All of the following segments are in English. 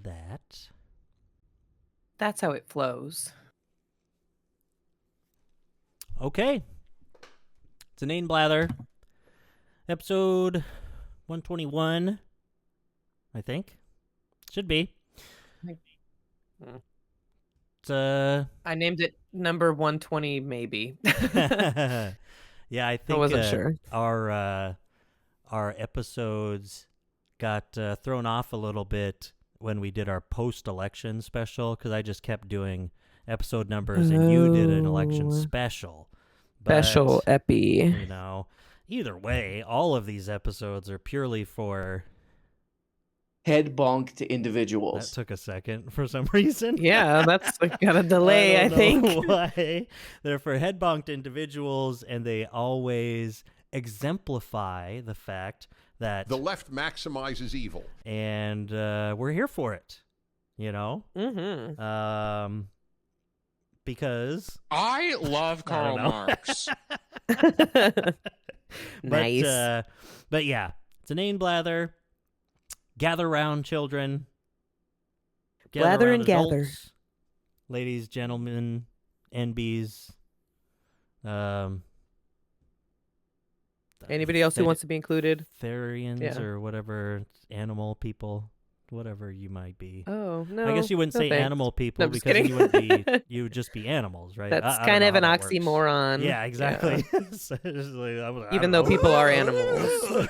that. That's how it flows. Okay. It's Inane Blather. Episode 121, I think. Should be. It's I named it number 120, maybe. yeah, I think I wasn't sure. our episodes got thrown off a little bit when we did our post-election special, because I just kept doing episode numbers and you did an election special. Special epi. You know, either way, all of these episodes are purely for head bonked individuals. That took a second for some reason. Yeah, that's got a delay, I think. Why. They're for head bonked individuals, and they always exemplify the fact that the left maximizes evil, and we're here for it. You know, because I love Karl Marx. Nice. But yeah, it's an Inane Blather. Gather round, children. Blather round and gather. adults, ladies, gentlemen, NBs. Anybody else who wants to be included? Therians or whatever, animal people, whatever you might be. Oh, no. I guess you wouldn't say thanks. animal people, No, because kidding. you wouldn't be. You would just be animals, right? That's I kind don't of know an how that works. oxymoron. Yeah, exactly. Yeah. So it's like, I Even don't though know. people are animals.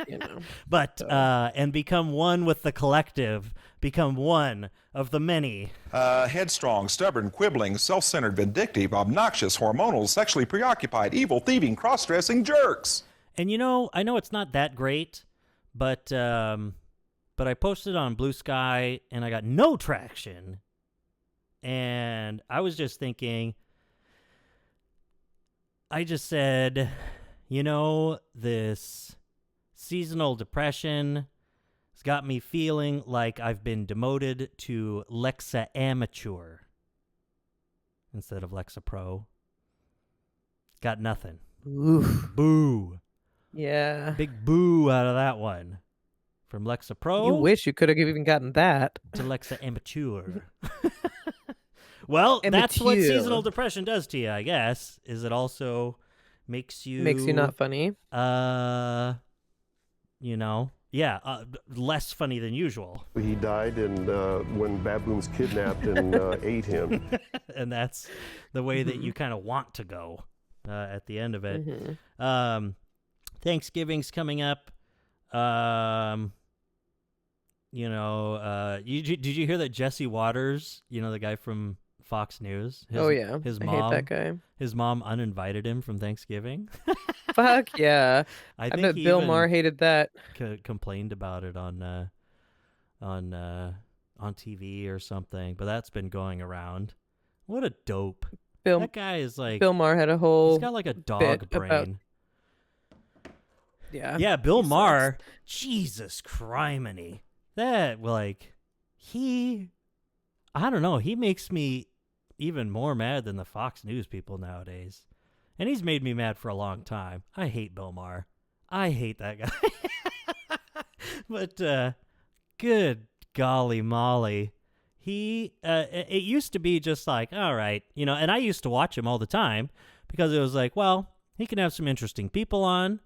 You know. But and become one with the collective, become one of the many. Headstrong, stubborn, quibbling, self-centered, vindictive, obnoxious, hormonal, sexually preoccupied, evil, thieving, cross-dressing jerks. And you know, I know it's not that great, but I posted on Blue Sky and I got no traction. And I was just thinking, I just said, you know, this seasonal depression has got me feeling like I've been demoted to Lexa Amateur instead of Lexa Pro. Got nothing. Oof. Boo. Yeah. Big boo out of that one. From Lexa Pro. You wish you could have even gotten that. To Lexa Amateur. Well, that's what seasonal depression does to you, I guess. Is it also makes you not funny. You know, less funny than usual. He died, and when baboons kidnapped and ate him. And that's the way that you kind of want to go at the end of it. Mm-hmm. Thanksgiving's coming up. You know, did you hear that Jesse Waters, you know, the guy from Fox News? His mom, I hate that guy. His mom uninvited him from Thanksgiving. Fuck yeah! I bet Bill Maher hated that. Complained about it on TV or something, but that's been going around. What a dope! That guy is like Bill Maher had a whole. He's got like a dog brain. Yeah, Bill Maher. Jesus criminy. That, like, I don't know, he makes me even more mad than the Fox News people nowadays. And he's made me mad for a long time. I hate Bill Maher. I hate that guy. But, good golly molly. It used to be just like, all right, you know, and I used to watch him all the time because it was like, well, he can have some interesting people on.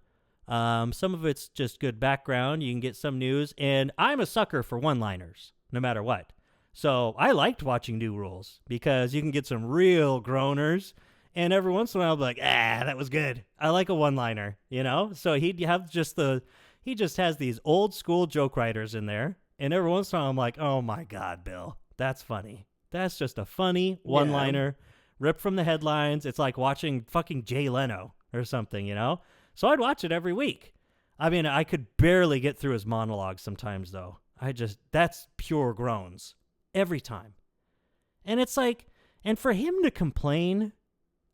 Some of it's just good background. You can get some news. And I'm a sucker for one-liners, no matter what. So I liked watching New Rules because you can get some real groaners. And every once in a while, I'll be like, that was good. I like a one-liner, you know? So he just has these old school joke writers in there. And every once in a while, I'm like, oh my God, Bill, that's funny. That's just a funny one-liner ripped from the headlines. It's like watching fucking Jay Leno or something, you know? So I'd watch it every week. I mean, I could barely get through his monologues sometimes, though. That's pure groans. Every time. And it's like, and for him to complain,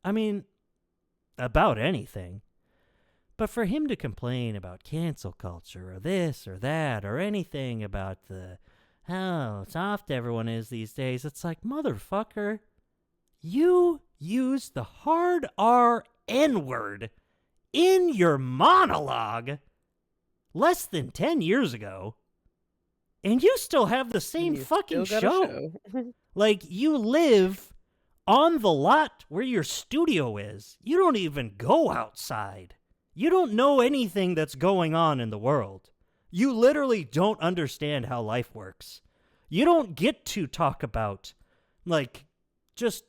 I mean, about anything, but for him to complain about cancel culture or this or that or anything about how soft everyone is these days, it's like, motherfucker, you use the hard R N-word in your monologue less than 10 years ago, and you still have the same You fucking still got a show. Like, you live on the lot where your studio is. You don't even go outside. You don't know anything that's going on in the world. You literally don't understand how life works. You don't get to talk about, like, just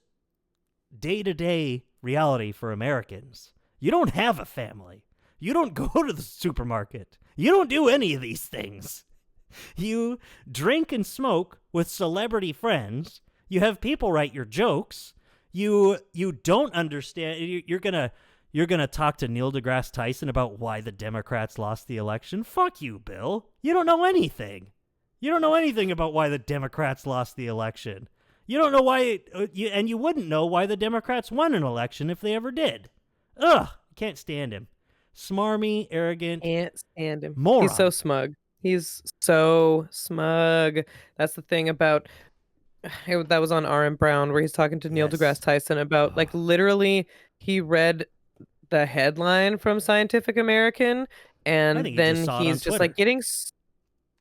day-to-day reality for Americans. You don't have a family. You don't go to the supermarket. You don't do any of these things. You drink and smoke with celebrity friends. You have people write your jokes. You don't understand. You're gonna talk to Neil deGrasse Tyson about why the Democrats lost the election. Fuck you, Bill. You don't know anything. You don't know anything about why the Democrats lost the election. You don't know why, and you wouldn't know why the Democrats won an election if they ever did. Ugh, can't stand him. Smarmy, arrogant. Can't stand him. Moron. He's so smug. He's so smug. That's the thing about that was on R.M. Brown where he's talking to Neil deGrasse Tyson about like literally he read the headline from Scientific American and then he's just like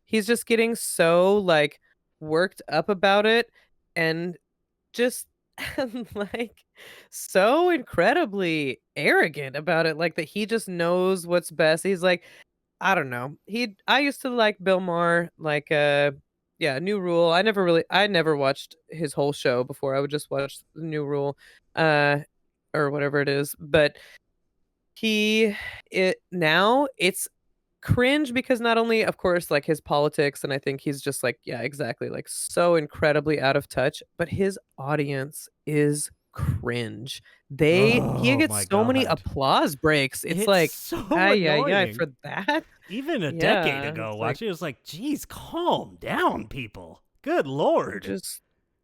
he's just getting so like worked up about it and just like so incredibly arrogant about it, like that he just knows what's best. He's like, I don't know. I used to like Bill Maher, like New Rule. I never watched his whole show before. I would just watch the New Rule, or whatever it is. But now it's cringe because not only, of course, like his politics, and I think he's just like, yeah, exactly, like so incredibly out of touch, but his audience is cringe. He gets so many applause breaks. It's like, so yeah, for that. Even a decade ago, watching it was like, geez, calm down, people. Good Lord.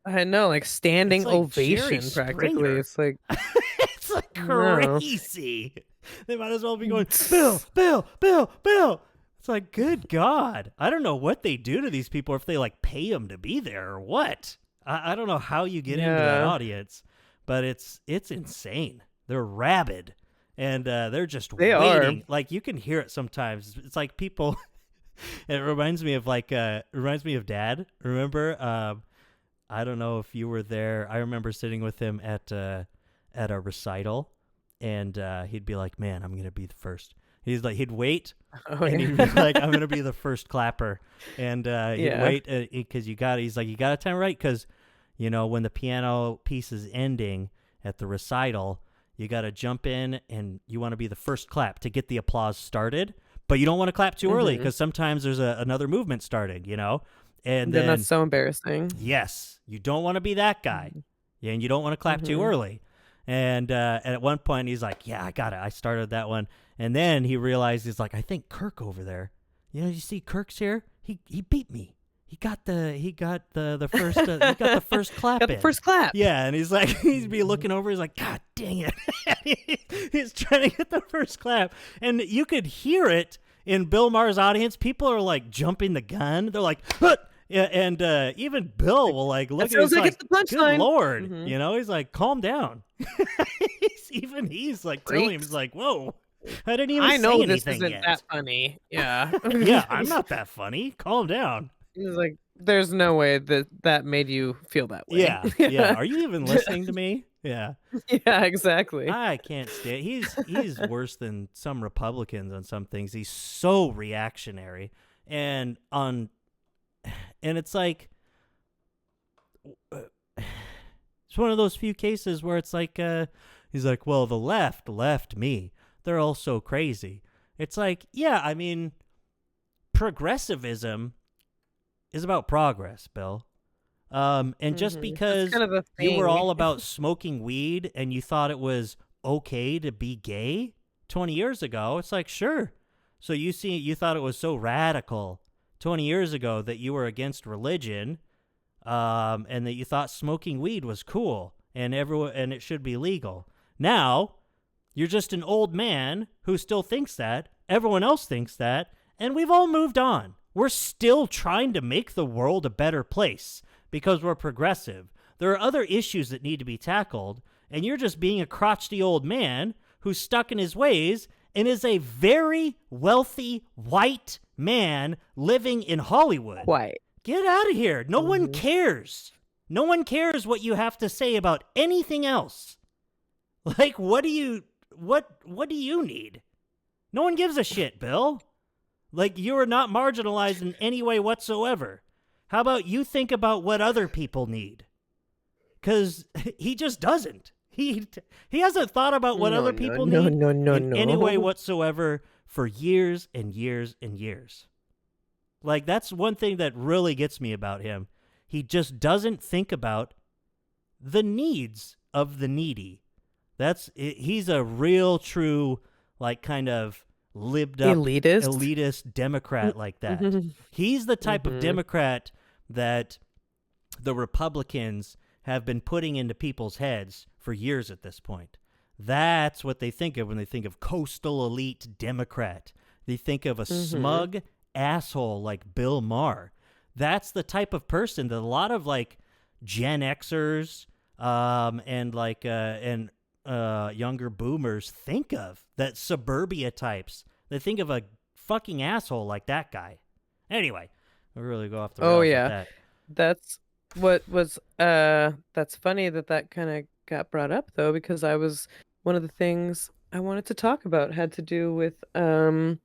I know, like standing like ovation practically. It's like it's like crazy. They might as well be going, Bill, Bill, Bill, Bill. It's like, good God. I don't know what they do to these people, if they like pay them to be there or what. I don't know how you get into that audience, but it's insane. They're rabid, and they're just waiting. Like, you can hear it sometimes. It's like people. It reminds me of Dad. Remember? I don't know if you were there. I remember sitting with him at a recital, and he'd be like, "Man, I'm gonna be the first." He's like, he'd wait, and he'd be like, "I'm gonna be the first clapper," and he'd wait because he's like, you got to time right, because when the piano piece is ending at the recital, you got to jump in and you want to be the first clap to get the applause started, but you don't want to clap too early because sometimes there's another movement starting, and then that's so embarrassing. Yes, you don't want to be that guy, and you don't want to clap too early. And at one point he's like, "Yeah, I got it. I started that one." And then he realized, he's like, "I think Kirk over there. You see Kirk's here? He beat me. He got the first he got the first clap. Got the first clap." Yeah, and he's like, he'd be looking over. He's like, "God dang it!" He's trying to get the first clap, and you could hear it in Bill Maher's audience. People are like jumping the gun. They're like, "Huh!" Yeah, and even Bill will like look at it. He's like, it's the punchline. Good Lord, he's like, calm down. he's like telling him, he's like, whoa, I didn't even say anything yet. I know this isn't that funny. Yeah. Yeah, I'm not that funny. Calm down. He's like, there's no way that made you feel that way. Yeah. Are you even listening to me? Yeah. Yeah, exactly. I can't stand. He's worse than some Republicans on some things. He's so reactionary, and it's like, it's one of those few cases where it's like, he's like, well, the left left me. They're all so crazy. It's like, yeah, I mean, progressivism is about progress, Bill. And just because kind of you were all about smoking weed and you thought it was okay to be gay 20 years ago, it's like, sure. So you thought it was so radical 20 years ago that you were against religion, and that you thought smoking weed was cool and it should be legal. Now, you're just an old man who still thinks that. Everyone else thinks that, and we've all moved on. We're still trying to make the world a better place because we're progressive. There are other issues that need to be tackled, and you're just being a crotchety old man who's stuck in his ways and is a very wealthy white man living in Hollywood. Quite. Get out of here. No one cares. No one cares what you have to say about anything else. Like, what do you need? No one gives a shit, Bill. Like, you are not marginalized in any way whatsoever. How about you think about what other people need? Because he just doesn't. He hasn't thought about what other people need in any way whatsoever for years and years and years. Like, that's one thing that really gets me about him. He just doesn't think about the needs of the needy. He's a real, true, like, kind of libbed up elitist Democrat like that. He's the type of Democrat that the Republicans have been putting into people's heads for years at this point. That's what they think of when they think of coastal elite Democrat. They think of a smug asshole like Bill Maher. That's the type of person that a lot of like Gen Xers and like younger boomers think of. That suburbia types. They think of a fucking asshole like that guy. Anyway, we really go off the rails with that. That's what was that's funny that kind of got brought up though, because one of the things I wanted to talk about had to do with one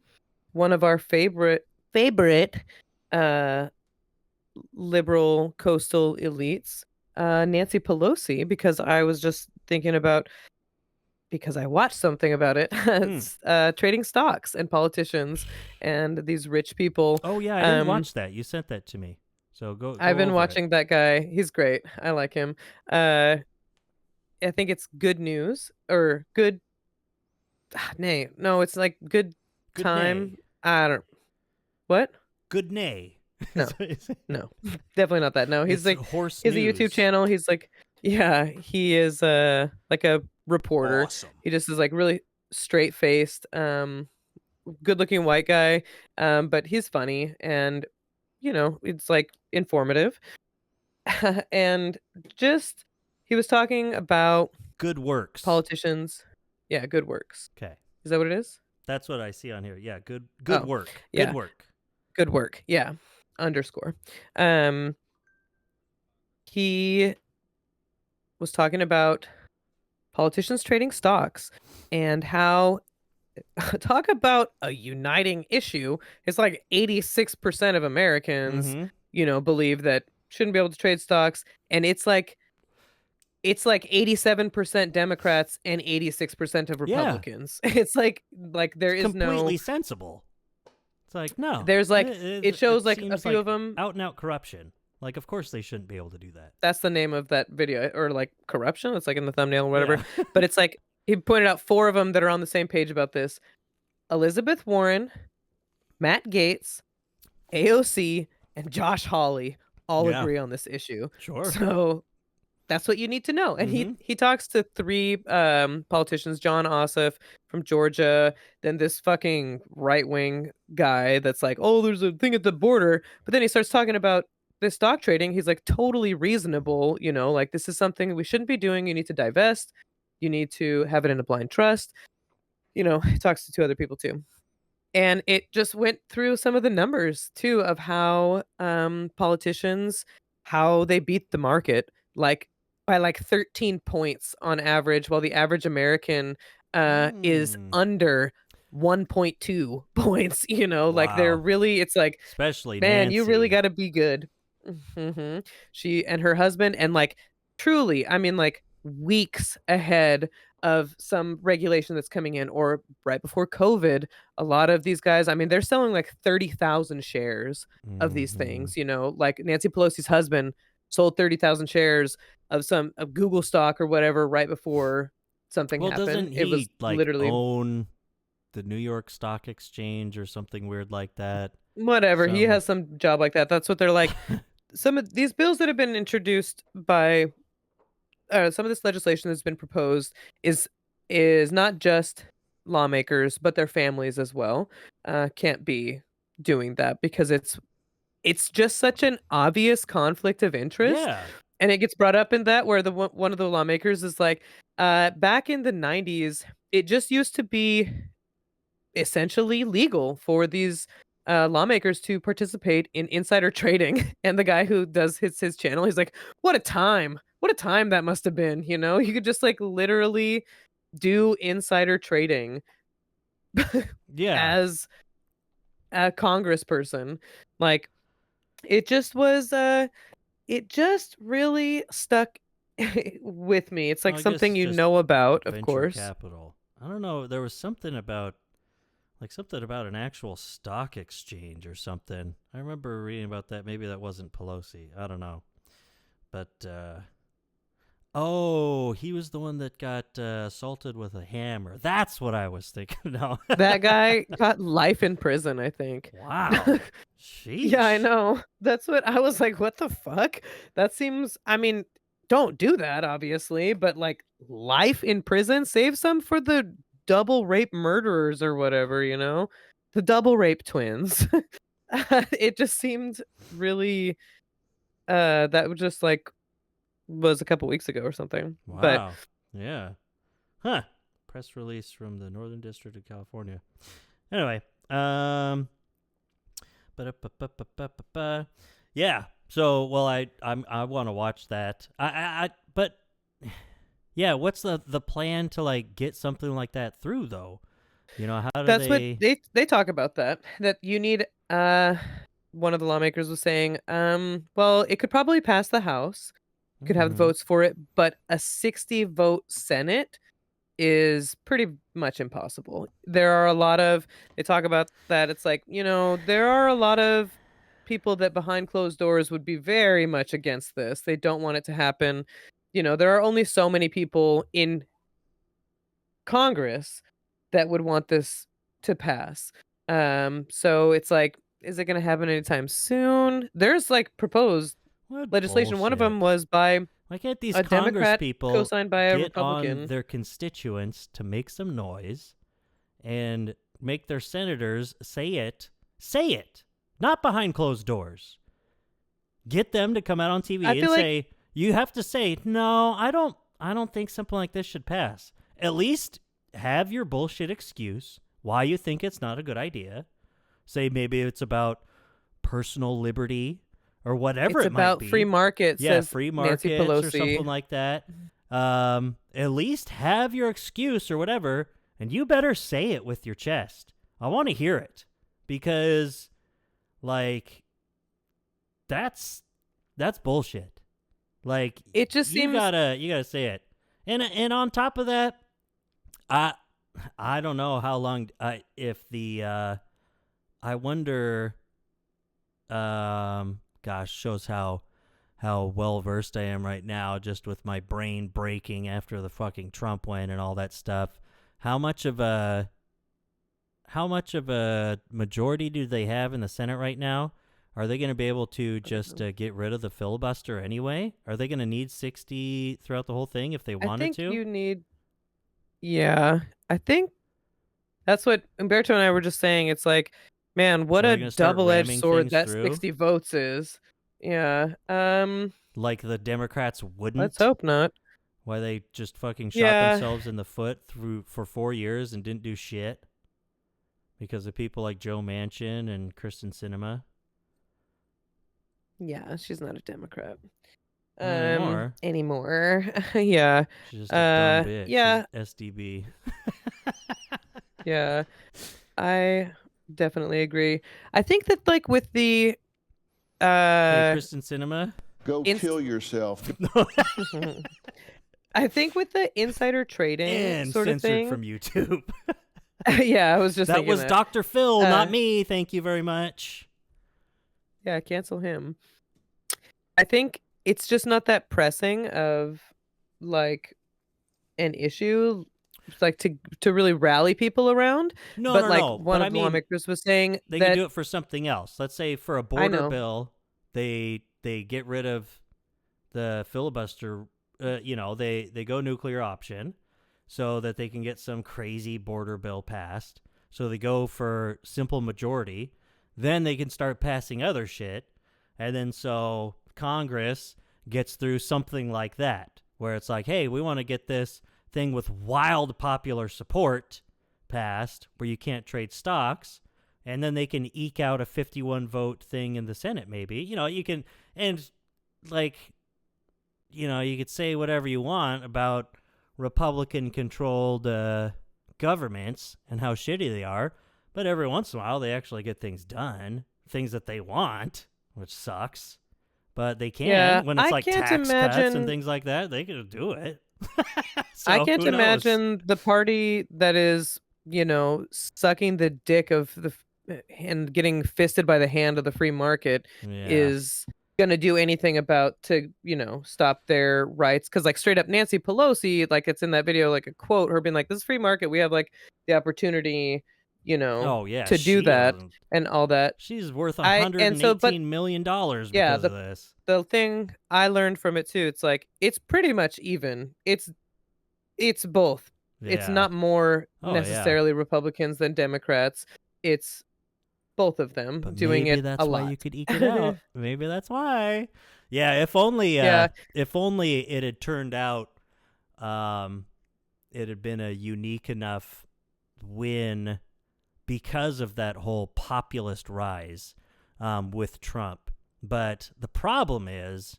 of our favorite liberal coastal elites, Nancy Pelosi, because I was just thinking about, because I watched something about it, trading stocks and politicians and these rich people. Oh yeah, I didn't watch that. You sent that to me. So go I've been over watching that guy. He's great. I like him. I think it's good news or good. No, it's like good time. Nay. I don't. What? Good nay. No, no, definitely not that. No, he's It's like horse he has a news. YouTube channel. He's like, yeah, he is like a reporter. Awesome. He just is like really straight faced, good looking white guy. But he's funny and it's like informative. And just he was talking about Good works. politicians. Yeah, good works. Okay. Is that what it is? That's what I see on here. Yeah, good Oh, work. yeah. Good work. Good work. Yeah. Underscore. He was talking about politicians trading stocks and how talk about a uniting issue. It's like 86% of Americans, believe that shouldn't be able to trade stocks, and it's like 87% Democrats and 86% of Republicans. It's like there is completely sensible. It's like no. There's like it shows like a seems few like of them out and out corruption. Like of course they shouldn't be able to do that. That's the name of that video, or like corruption. It's like in the thumbnail or whatever. Yeah. But it's like he pointed out 4 of them that are on the same page about this: Elizabeth Warren, Matt Gaetz, AOC, and Josh Hawley all agree on this issue. Sure. So that's what you need to know. And he talks to 3 politicians: John Ossoff from Georgia, then this fucking right-wing guy that's like, oh, there's a thing at the border. But then he starts talking about this stock trading. He's like totally reasonable, like this is something we shouldn't be doing. You need to divest. You need to have it in a blind trust. He talks to 2 other people too. And it just went through some of the numbers too of how politicians, how they beat the market, like by like 13 points on average, while the average American is under 1.2 points. Like they're really, it's like, especially man, Nancy. you really got to be good. She and her husband, and like truly, I mean, like weeks ahead of some regulation that's coming in, or right before COVID, a lot of these guys, I mean, they're selling like 30,000 shares of these things. Like Nancy Pelosi's husband sold 30,000 shares of some Google stock or whatever right before something happened. Doesn't he it was like literally own the New York Stock Exchange or something weird like that? Whatever. He has some job like that. That's what they're like. Some of these bills that have been introduced by some of this legislation that's been proposed is not just lawmakers, but their families as well. Can't be doing that because it's just such an obvious conflict of interest. Yeah. And it gets brought up in that where one of the lawmakers is like, back in the 90s, it just used to be essentially legal for these lawmakers to participate in insider trading. And the guy who does his channel, he's like, what a time that must have been. You could just like literally do insider trading Yeah. as a congressperson. Like, it just was it just really stuck with me. It's like Well, I guess something it's you just know about, of venture course. capital. I don't know. There was something about an actual stock exchange or something. I remember reading about that. Maybe that wasn't Pelosi. I don't know. But oh, he was the one that got assaulted with a hammer. That's what I was thinking. No. That guy got life in prison, I think. Wow. Sheesh. Yeah, I know. That's what I was like, what the fuck? That seems, I mean, don't do that, obviously, but like life in prison, save some for the double rape murderers or whatever, The double rape twins. It just seemed really that was just like was a couple weeks ago or something. But Wow. Yeah. Huh. Press release from the Northern District of California. Anyway, yeah. So, well, I want to watch that. But yeah, what's the plan to like get something like that through though? How do that's what they? they talk about, that you need one of the lawmakers was saying, well, it could probably pass the House, could have the Mhm. votes for it, but a 60 vote Senate is pretty much impossible. There are a lot of they talk about that. It's like, there are a lot of people that behind closed doors would be very much against this. They don't want it to happen. There are only so many people in Congress that would want this to pass. So it's like, is it going to happen anytime soon? There's like proposed What legislation. One of them bullshit. was by Why can't these a Congress Democrat people co-signed by a get on Republican. their constituents to make some noise and make their senators say it, not behind closed doors. Get them to come out on TV I and feel like- say, you have to say, no, I don't think something like this should pass. At least have your bullshit excuse why you think it's not a good idea. Say maybe it's about personal liberty or whatever It's it might about be. free market, Yeah, says free Nancy markets Pelosi. or something like that. At least have your excuse or whatever, and you better say it with your chest. I want to hear it because, like, that's bullshit. Like, It just you seems gotta say it. And on top of that, I don't know how long. If the I wonder. Gosh, shows how well versed I am right now, just with my brain breaking after the fucking Trump win and all that stuff. How much of a majority do they have in the Senate right now? Are they going to be able to just get rid of the filibuster anyway? Are they going to need 60 throughout the whole thing if they I wanted think to? you need. Yeah, I think that's what Umberto and I were just saying. It's like, man, what Are they a gonna start double-edged ramming sword things that through? 60 votes is. Yeah. Like the Democrats wouldn't? Let's hope not. Why they just fucking shot Yeah. themselves in the foot for 4 years and didn't do shit? Because of people like Joe Manchin and Kristen Sinema? Yeah, she's not a Democrat. Not anymore. Anymore. Yeah. She's just a dumb bitch. Yeah. She's SDB. Yeah. I definitely agree. I think that like with the Hey, Kristen Sinema? Go Inst- kill yourself. I think with the insider trading And sort of censored thing. from YouTube. Yeah, I was just that thinking was that. Dr. Phil, not Uh, me. Thank you very much. Yeah, cancel him. I think it's just not that pressing of like an issue, like to really rally people around. No, but no, like no. one But of I the mean, lawmakers was saying they that can do it for something else. Let's say for a border know. bill, they get rid of the filibuster. They go nuclear option so that they can get some crazy border bill passed. So they go for simple majority. Then they can start passing other shit. And then so Congress gets through something like that, where it's like, hey, we want to get this thing with wild popular support passed where you can't trade stocks, and then they can eke out a 51 vote thing in the Senate, maybe. You can, and like, you could say whatever you want about Republican controlled governments and how shitty they are, but every once in a while they actually get things done, things that they want, which sucks. But they can when it's like tax cuts and things like that. They can do it. So, I can't imagine the party that is, sucking the dick of and getting fisted by the hand of the free market is gonna do anything to stop their rights. Because like straight up Nancy Pelosi, like it's in that video, like a quote, her being like, "This is free market. We have like the opportunity." To do that and all that. She's worth $118 million because of this. The thing I learned from it too, it's like it's pretty much even. It's both. Yeah. It's not more necessarily Republicans than Democrats. It's both of them doing it that's a why lot. you could eke it out. Maybe that's why. Yeah, if only it had turned out it had been a unique enough win because of that whole populist rise with Trump. But the problem is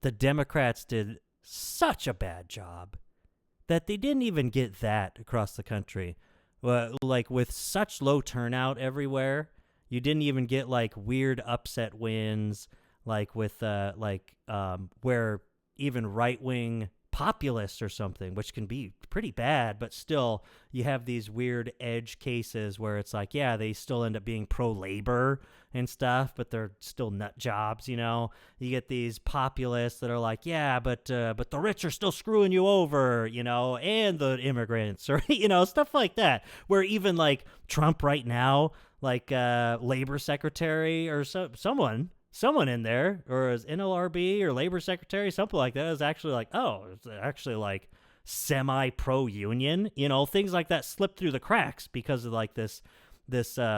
the Democrats did such a bad job that they didn't even get that across the country. Like with such low turnout everywhere, you didn't even get like weird upset wins, like with where even right-wing populists or something, which can be pretty bad, but still you have these weird edge cases where it's like, they still end up being pro-labor and stuff, but they're still nut jobs, You get these populists that are like, but the rich are still screwing you over, and the immigrants, or, stuff like that, where even like Trump right now, like labor secretary or someone in there, or as NLRB or labor secretary, something like that, is actually like, it's actually like semi-pro-union, things like that slip through the cracks because of like this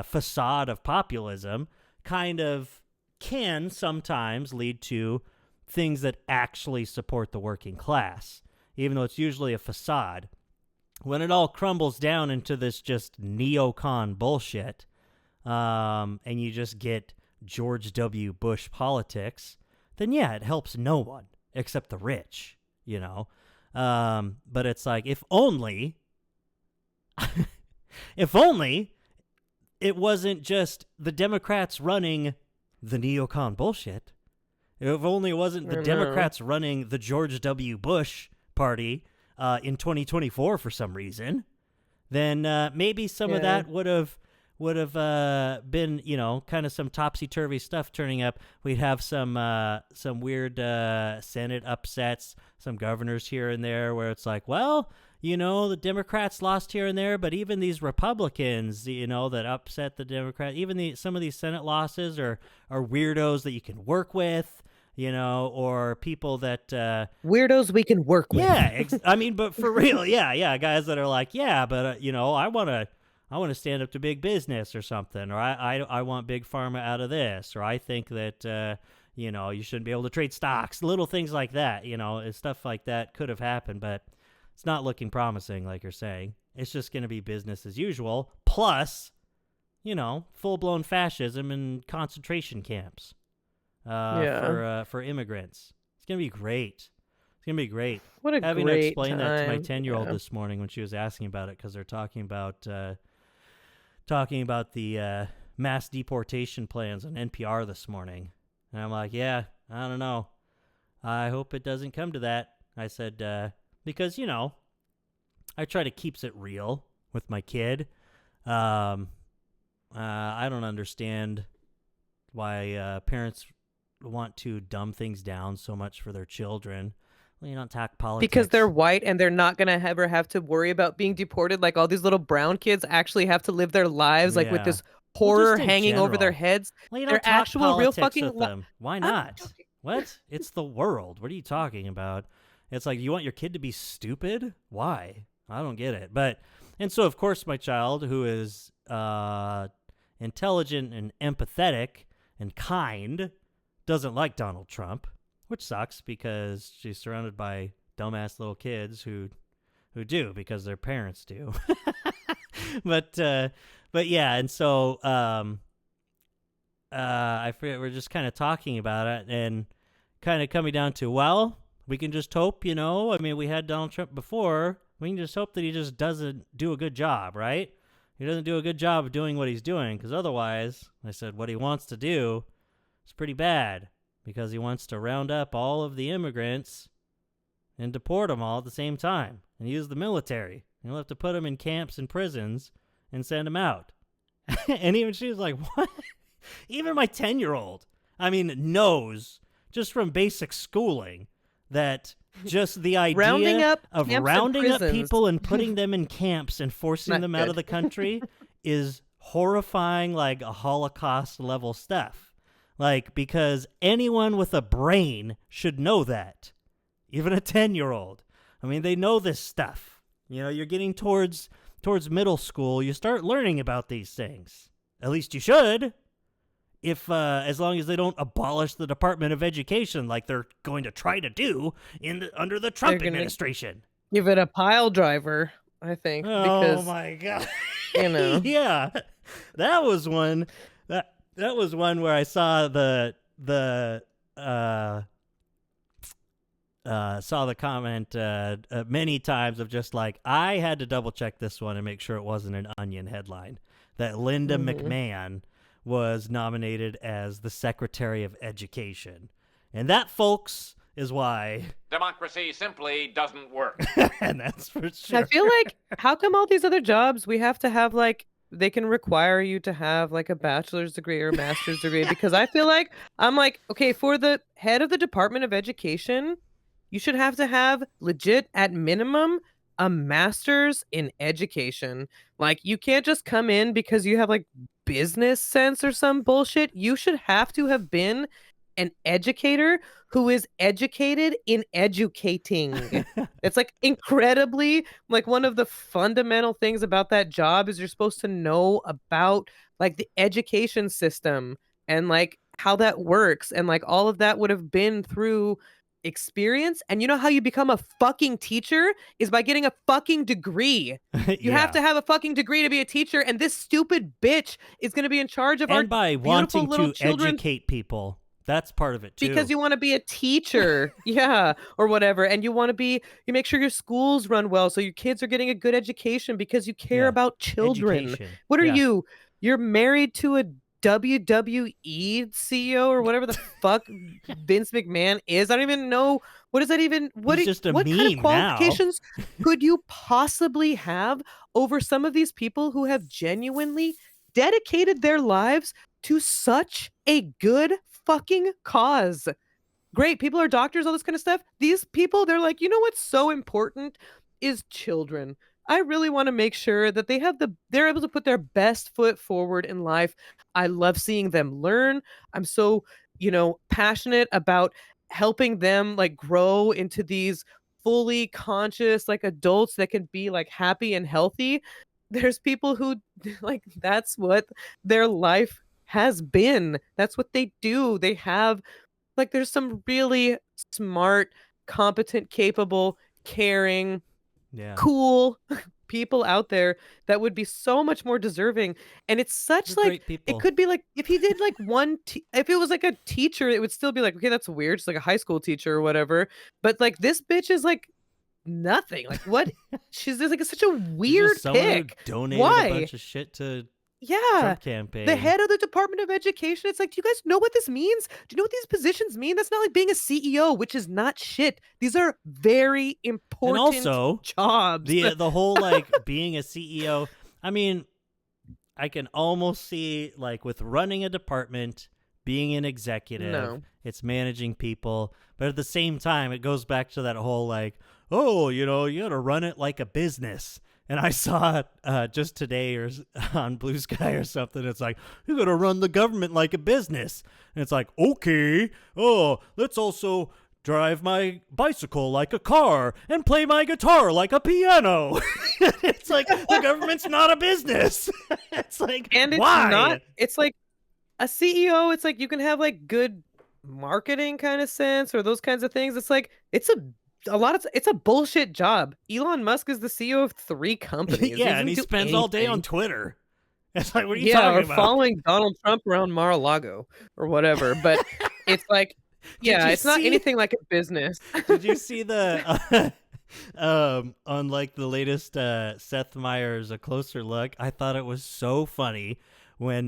facade of populism kind of can sometimes lead to things that actually support the working class, even though it's usually a facade. When it all crumbles down into this just neocon bullshit, and you just get George W. Bush politics, then it helps no one except the rich, But it's like, if only it wasn't just the Democrats running the neocon bullshit. If only it wasn't the Democrats running the George W. Bush party in 2024 for some reason, then maybe some of that would have been, kind of some topsy-turvy stuff turning up. We'd have some weird Senate upsets, some governors here and there where it's like, well, the Democrats lost here and there, but even these Republicans, that upset the Democrats, even some of these Senate losses are weirdos that you can work with, or people that... weirdos we can work with. Yeah, but for real, guys that are like, but, I want to stand up to big business or something, or I want big pharma out of this, or I think that, you shouldn't be able to trade stocks, little things like that, stuff like that could have happened, but it's not looking promising, like you're saying. It's just going to be business as usual, plus, full-blown fascism and concentration camps for immigrants. It's going to be great. It's going to be great. What a Having great to explain that to my time. 10-year-old this morning when she was asking about it, because they're talking about the mass deportation plans on NPR this morning. And I'm like, I don't know. I hope it doesn't come to that. I said, because, I try to keep it real with my kid. I don't understand why parents want to dumb things down so much for their children. Well, you don't talk politics. Because they're white and they're not going to ever have to worry about being deported. Like all these little brown kids actually have to live their lives like with this horror hanging over their heads. Well, you they're don't talk actual real fucking with them. Why not? What? It's the world. What are you talking about? It's like, you want your kid to be stupid? Why? I don't get it. And so, of course, my child, who is intelligent and empathetic and kind, doesn't like Donald Trump, which sucks because she's surrounded by dumbass little kids who do because their parents do. but yeah, and so I forget, we're just kind of talking about it and kind of coming down to, well, we can just hope, I mean, we had Donald Trump before. We can just hope that he just doesn't do a good job, right? He doesn't do a good job of doing what he's doing, because otherwise, I said, what he wants to do is pretty bad, because he wants to round up all of the immigrants and deport them all at the same time and use the military. He'll have to put them in camps and prisons and send them out. And even she was like, what? Even my 10-year-old, I mean, knows just from basic schooling that just the idea of rounding up people and putting them in camps and forcing them out of the country is horrifying, like a Holocaust level stuff. Like, because anyone with a brain should know that. Even a 10-year-old. I mean, they know this stuff. You're getting towards middle school, you start learning about these things. At least you should. If as long as they don't abolish the Department of Education like they're going to try to do under the Trump administration. Give it a pile driver, I think. Oh my God. Yeah. That was one that was one where I saw the comment many times of just like, I had to double check this one and make sure it wasn't an Onion headline, that Linda McMahon was nominated as the Secretary of Education. And that, folks, is why democracy simply doesn't work. And that's for sure. I feel like, how come all these other jobs we have to have, like, they can require you to have like a bachelor's degree or a master's degree? Because I feel like, I'm like, okay, for the head of the Department of Education, you should have to have legit, at minimum, a master's in education. Like, you can't just come in because you have like business sense or some bullshit. You should have to have been an educator who is educated in educating. It's like incredibly, like, one of the fundamental things about that job is you're supposed to know about like the education system and like how that works, and like all of that would have been through experience. And you know how you become a fucking teacher is by getting a fucking degree. You have to have a fucking degree to be a teacher, and this stupid bitch is going to be in charge of our by beautiful wanting little to children. Educate people. That's part of it too. Because you want to be a teacher, yeah, or whatever, and you make sure your schools run well so your kids are getting a good education because you care about children. Education. What are you? You're married to a WWE CEO or whatever the fuck Vince McMahon is. I don't even know, what is that even? What He's just a what kind of meme qualifications could you possibly have over some of these people who have genuinely dedicated their lives to such a good fucking cause? Great, people are doctors, all this kind of stuff. These people, they're like, you know what's so important is children. I really want to make sure that they're able to put their best foot forward in life. I love seeing them learn. I'm so, passionate about helping them like grow into these fully conscious like adults that can be like happy and healthy. There's people who like, that's what their life has been. That's what they do. They have like, there's some really smart, competent, capable, caring, cool people out there that would be so much more deserving. And it's such They're like, great people. it could be like, if he did like if it was like a teacher, it would still be like, okay, that's weird. It's like a high school teacher or whatever. But like, this bitch is like nothing. Like, what? She's just like such a weird just someone pick. who donated Why? a bunch of shit to Yeah, Trump campaign. the head of the Department of Education. It's like, do you guys know what this means? Do you know what these positions mean? That's not like being a CEO, which is not shit. These are very important and also, jobs. The whole like being a CEO. I mean, I can almost see like with running a department, being an executive, No. it's managing people, but at the same time, it goes back to that whole like, oh, you got to run it like a business. And I saw it just today or on Blue Sky or something. It's like, you got to run the government like a business. And it's like, okay, let's also drive my bicycle like a car and play my guitar like a piano. It's like, the government's not a business. It's like, And it's why? not, it's like a CEO, it's like you can have like good marketing kind of sense or those kinds of things. It's like, it's a it's a bullshit job. Elon Musk is the CEO of 3 companies. Yeah, and he doesn't do spends all day on anything. Twitter. It's like, what are you Yeah, talking or about? following Donald Trump around Mar-a-Lago or whatever. But it's like, yeah, you it's not see- anything like a business. Did you see the on like the latest Seth Meyers A Closer Look? I thought it was so funny when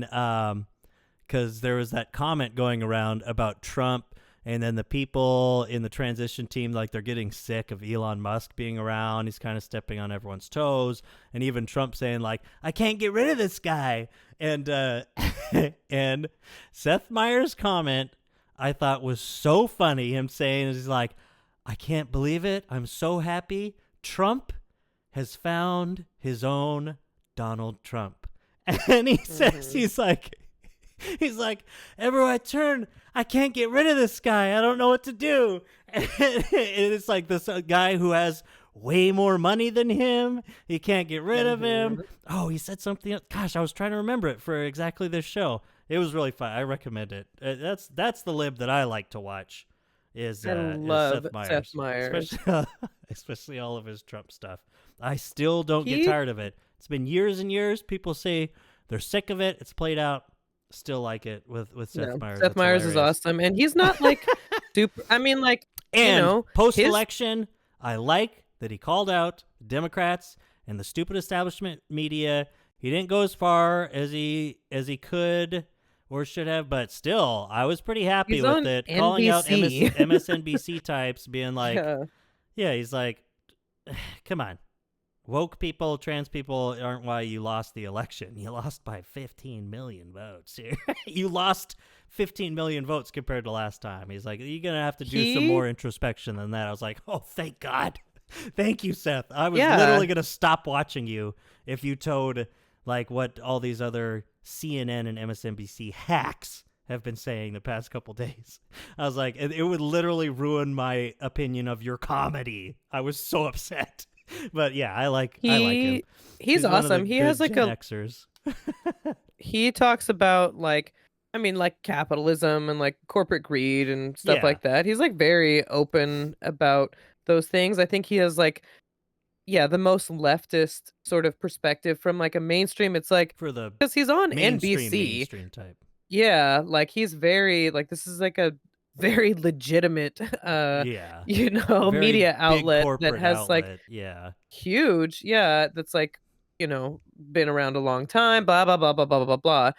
because there was that comment going around about Trump, and then the people in the transition team, like, they're getting sick of Elon Musk being around. He's kind of stepping on everyone's toes, and even Trump saying, like, I can't get rid of this guy. And and Seth Meyers' comment I thought was so funny. Him saying, he's like, I can't believe it. I'm so happy. Trump has found his own Donald Trump. And he says, he's like, everywhere I turn, I can't get rid of this guy. I don't know what to do. And it's like this guy who has way more money than him. He can't get rid of him. Oh, he said something else. Gosh, I was trying to remember it for exactly this show. It was really fun. I recommend it. That's the lib that I like to watch. Is love Seth Meyers. Especially all of his Trump stuff. I still don't get tired of it. It's been years and years. People say they're sick of it. It's played out. Still like it with Seth Meyers. Seth Meyers is awesome, and he's not like super. I mean, like, and you know, post-election, I like that he called out Democrats and the stupid establishment media. He didn't go as far as he could or should have, but still, I was pretty happy He's with on it. Calling out NBC. MSNBC types, being like, yeah, he's like, come on. Woke people, trans people aren't why you lost the election. You lost by 15 million votes. You lost 15 million votes compared to last time. He's like, you're going to have to do some more introspection than that. I was like, oh, thank God. Thank you, Seth. I was literally going to stop watching you if you told like what all these other CNN and MSNBC hacks have been saying the past couple days. I was like, it would literally ruin my opinion of your comedy. I was so upset. But yeah, I like him. He's awesome. He has like Gen Xers. He talks about like, I mean, like capitalism and like corporate greed and stuff like that. He's like very open about those things. I think he has like, the most leftist sort of perspective from like a mainstream. It's like for the because he's on NBC. Mainstream type. Yeah, like he's very like this is like a very legitimate you know, very media outlet that has like huge that's like, you know, been around a long time, blah blah blah blah blah blah blah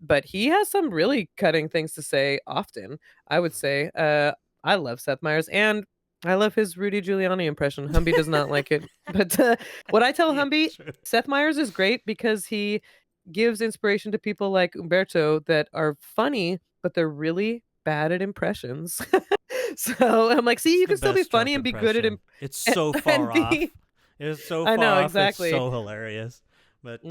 but he has some really cutting things to say often. I would say I love Seth Meyers, and I love his Rudy Giuliani impression. Humby does not like it, but what I tell Humby, Seth Meyers is great because he gives inspiration to people like Umberto that are funny, but they're really bad at impressions. So I'm like, see, you can still be funny and be good at it's so far off. It's so far I know, off. exactly. It's so hilarious. But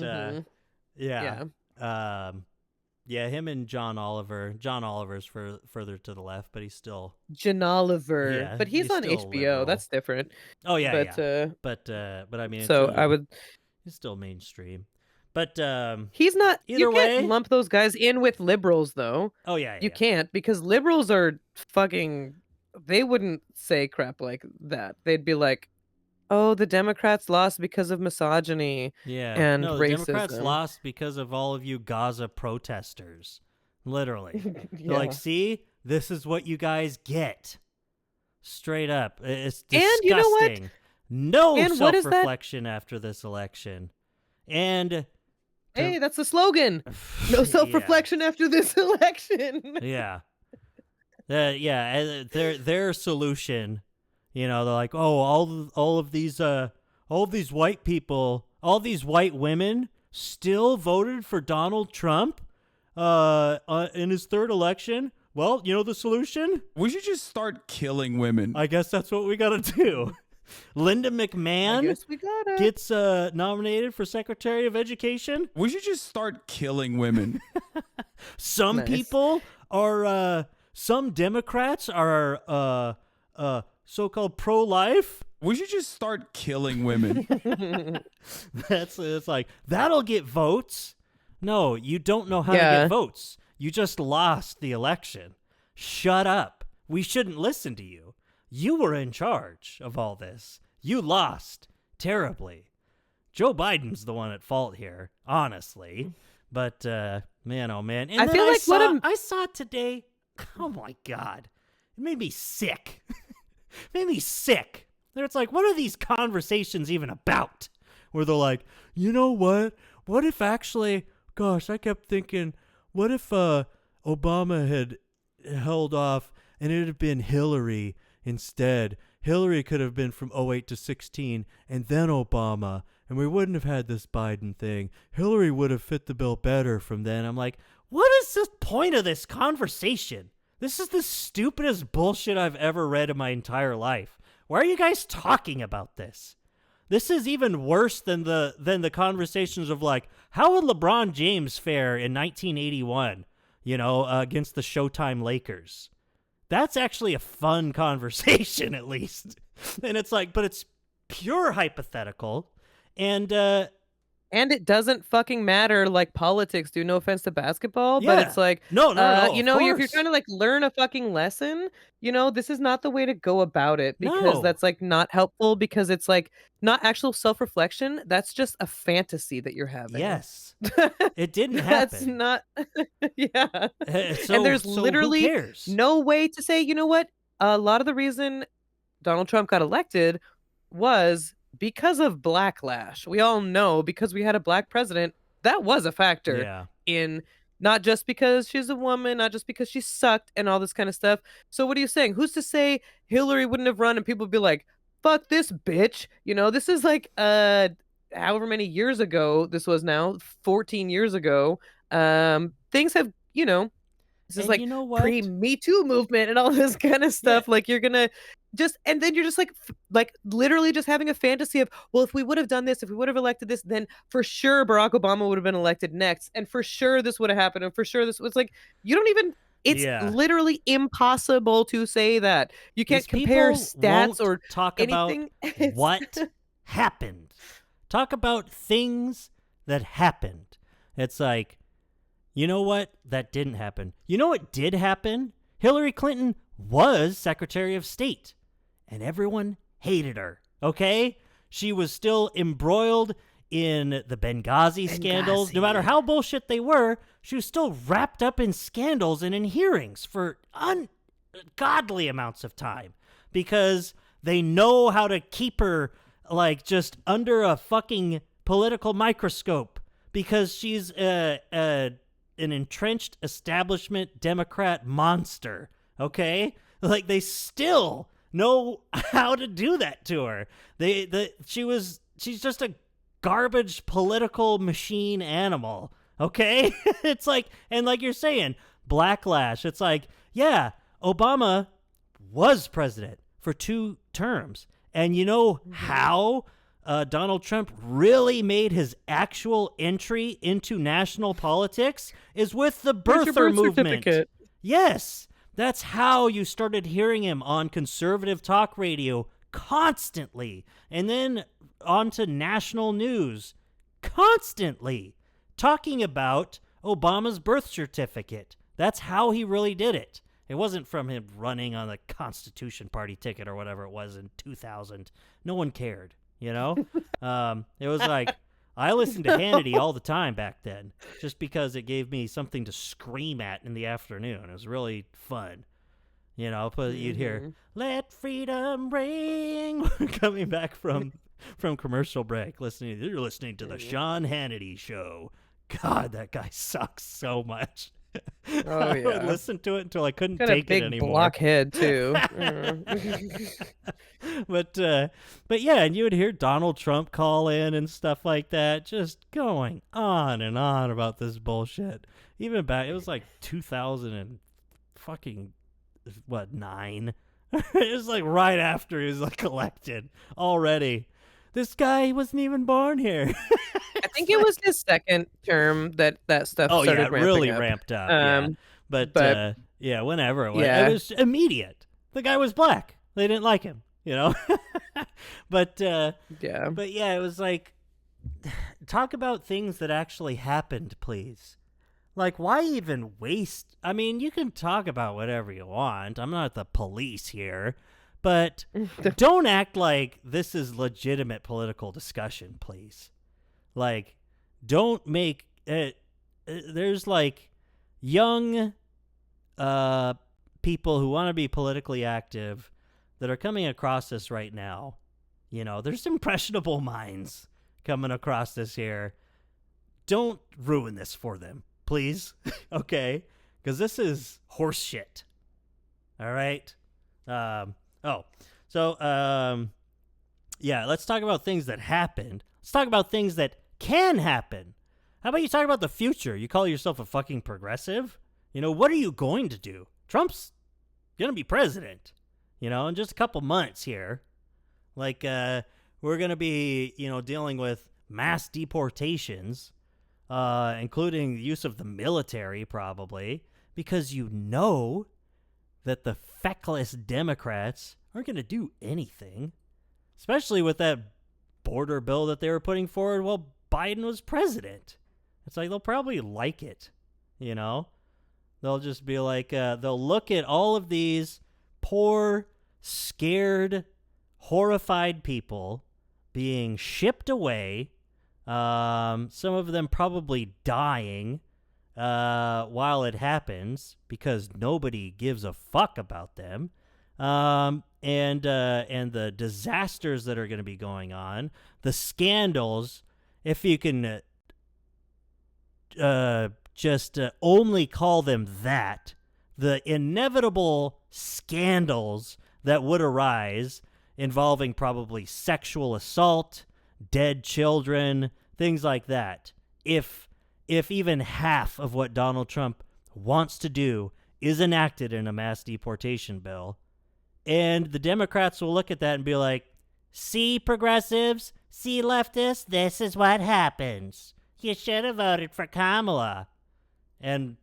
him and John Oliver. John Oliver's further to the left, but he's still John Oliver. But he's on HBO. Liberal. That's different. Oh yeah, but but I mean, so I would. He's still mainstream. But he's not. Either you can't lump those guys in with liberals, though. Oh yeah, you can't, because liberals are fucking. They wouldn't say crap like that. They'd be like, "Oh, the Democrats lost because of misogyny." And no, racism. The Democrats lost because of all of you Gaza protesters. Literally, they're like, "See, this is what you guys get." Straight up, it's disgusting. And you know what? No self-reflection after this election, and. Hey, that's the slogan. No self-reflection after this election. Their solution, you know, they're like, oh, all of these white people, all these white women still voted for Donald Trump in his third election. Well, you know the solution? We should just start killing women. I guess that's what we got to do. Linda McMahon gets nominated for Secretary of Education. We should just start killing women. Some people are, some Democrats are so-called pro-life. We should just start killing women. It's like, that'll get votes. No, you don't know how to get votes. You just lost the election. Shut up. We shouldn't listen to you. you were in charge of all this. You lost terribly. Joe Biden's the one at fault here, honestly. But man, oh man. And I then feel like I saw it today. Oh my God. It made me sick. It made me sick. It's like, what are these conversations even about? Where they're like, you know what? What if actually, gosh, I kept thinking, what if Obama had held off and it had been Hillary instead? Hillary could have been from 08 to 16 and then Obama, and we wouldn't have had this Biden thing. Hillary would have fit the bill better from then. I'm like, what is the point of this conversation? This is the stupidest bullshit I've ever read in my entire life. Why are you guys talking about this? This is even worse than the conversations of like, how would LeBron James fare in 1981, against the Showtime Lakers? That's actually a fun conversation, at least. And it's like, but it's pure hypothetical. And it doesn't fucking matter like politics do. No offense to basketball, but Yeah. it's like, no, if you're course. trying to like learn a fucking lesson, this is not the way to go about it, because No. that's like not helpful, because it's like not actual self-reflection. That's just a fantasy that you're having. Yes. It didn't happen. That's not, yeah. So, And there's so literally who cares? no way to say, you know what? A lot of the reason Donald Trump got elected was because of blacklash. We all know, because we had a black president, that was a factor Yeah. in, not just because she's a woman, not just because she sucked and all this kind of stuff. So what are you saying? Who's to say Hillary wouldn't have run and people would be like, fuck this bitch? This is like however many years ago this was now, 14 years ago. Things have, this is And like you know what? pre-Me Too movement and all this kind of stuff. Like you're gonna and then you're just like literally just having a fantasy of, well, if we would have done this, if we would have elected this, then for sure Barack Obama would have been elected next, and for sure this would have happened, and for sure this was like, you don't even. It's Yeah. literally impossible to say that. You can't These compare people stats won't or talk anything. about what happened. Talk about things that happened. It's like, you know what? That didn't happen. You know what did happen? Hillary Clinton was Secretary of State, and everyone hated her, okay? She was still embroiled in the Benghazi scandals. No matter how bullshit they were, she was still wrapped up in scandals and in hearings for ungodly amounts of time, because they know how to keep her like just under a fucking political microscope, because she's an entrenched establishment Democrat monster, okay? Like, they still know how to do that to her. She's just a garbage political machine animal, okay? It's like, and like you're saying, blacklash. It's like, yeah, Obama was president for 2 terms. And you know how Donald Trump really made his actual entry into national politics is with the Where's your birther birth movement. certificate? Yes, that's how you started hearing him on conservative talk radio constantly, and then onto national news constantly, talking about Obama's birth certificate. That's how he really did it. It wasn't from him running on the Constitution Party ticket or whatever it was in 2000. No one cared, It was like, I listened to Hannity all the time back then, just because it gave me something to scream at in the afternoon. It was really fun. But you'd hear, "Let freedom ring," coming back from commercial break. You're listening to the Sean Hannity Show. God, that guy sucks so much. Oh, I yeah. would listen to it until I couldn't Got a take big it anymore. blockhead too. But yeah, and you would hear Donald Trump call in and stuff like that, just going on and on about this bullshit. Even back, it was like 2000 and fucking 9. It was like right after he was like elected already. This guy wasn't even born here. I think it was his second term that stuff Oh started yeah, it ramping really up. ramped up. Yeah. But yeah, whenever it was, Yeah. it was immediate. The guy was black. They didn't like him, But Yeah. But yeah, it was like, talk about things that actually happened, please. Like, why even waste? I mean, you can talk about whatever you want. I'm not the police here, But don't act like this is legitimate political discussion, please. Like, don't make it. There's like young people who want to be politically active that are coming across this right now. You know, there's impressionable minds coming across this here. Don't ruin this for them, please. Okay? Because this is horse shit. All right? Yeah, let's talk about things that happened. Let's talk about things that can happen. How about you talk about the future? You call yourself a fucking progressive? You know, what are you going to do? Trump's going to be president, you know, in just a couple months here. Like, we're going to be, you know, dealing with mass deportations, including the use of the military, probably, because you know that the feckless Democrats aren't going to do anything, especially with that border bill that they were putting forward while Biden was president. It's like they'll probably like it, you know? They'll just be like, they'll look at all of these poor, scared, horrified people being shipped away, some of them probably dying while it happens because nobody gives a fuck about them, and the disasters that are going to be going on, the scandals, if you can just only call them that, the inevitable scandals that would arise involving probably sexual assault, dead children, things like that. If even half of what Donald Trump wants to do is enacted in a mass deportation bill, and the Democrats will look at that and be like, see, progressives, see, leftists, this is what happens. You should have voted for Kamala. And,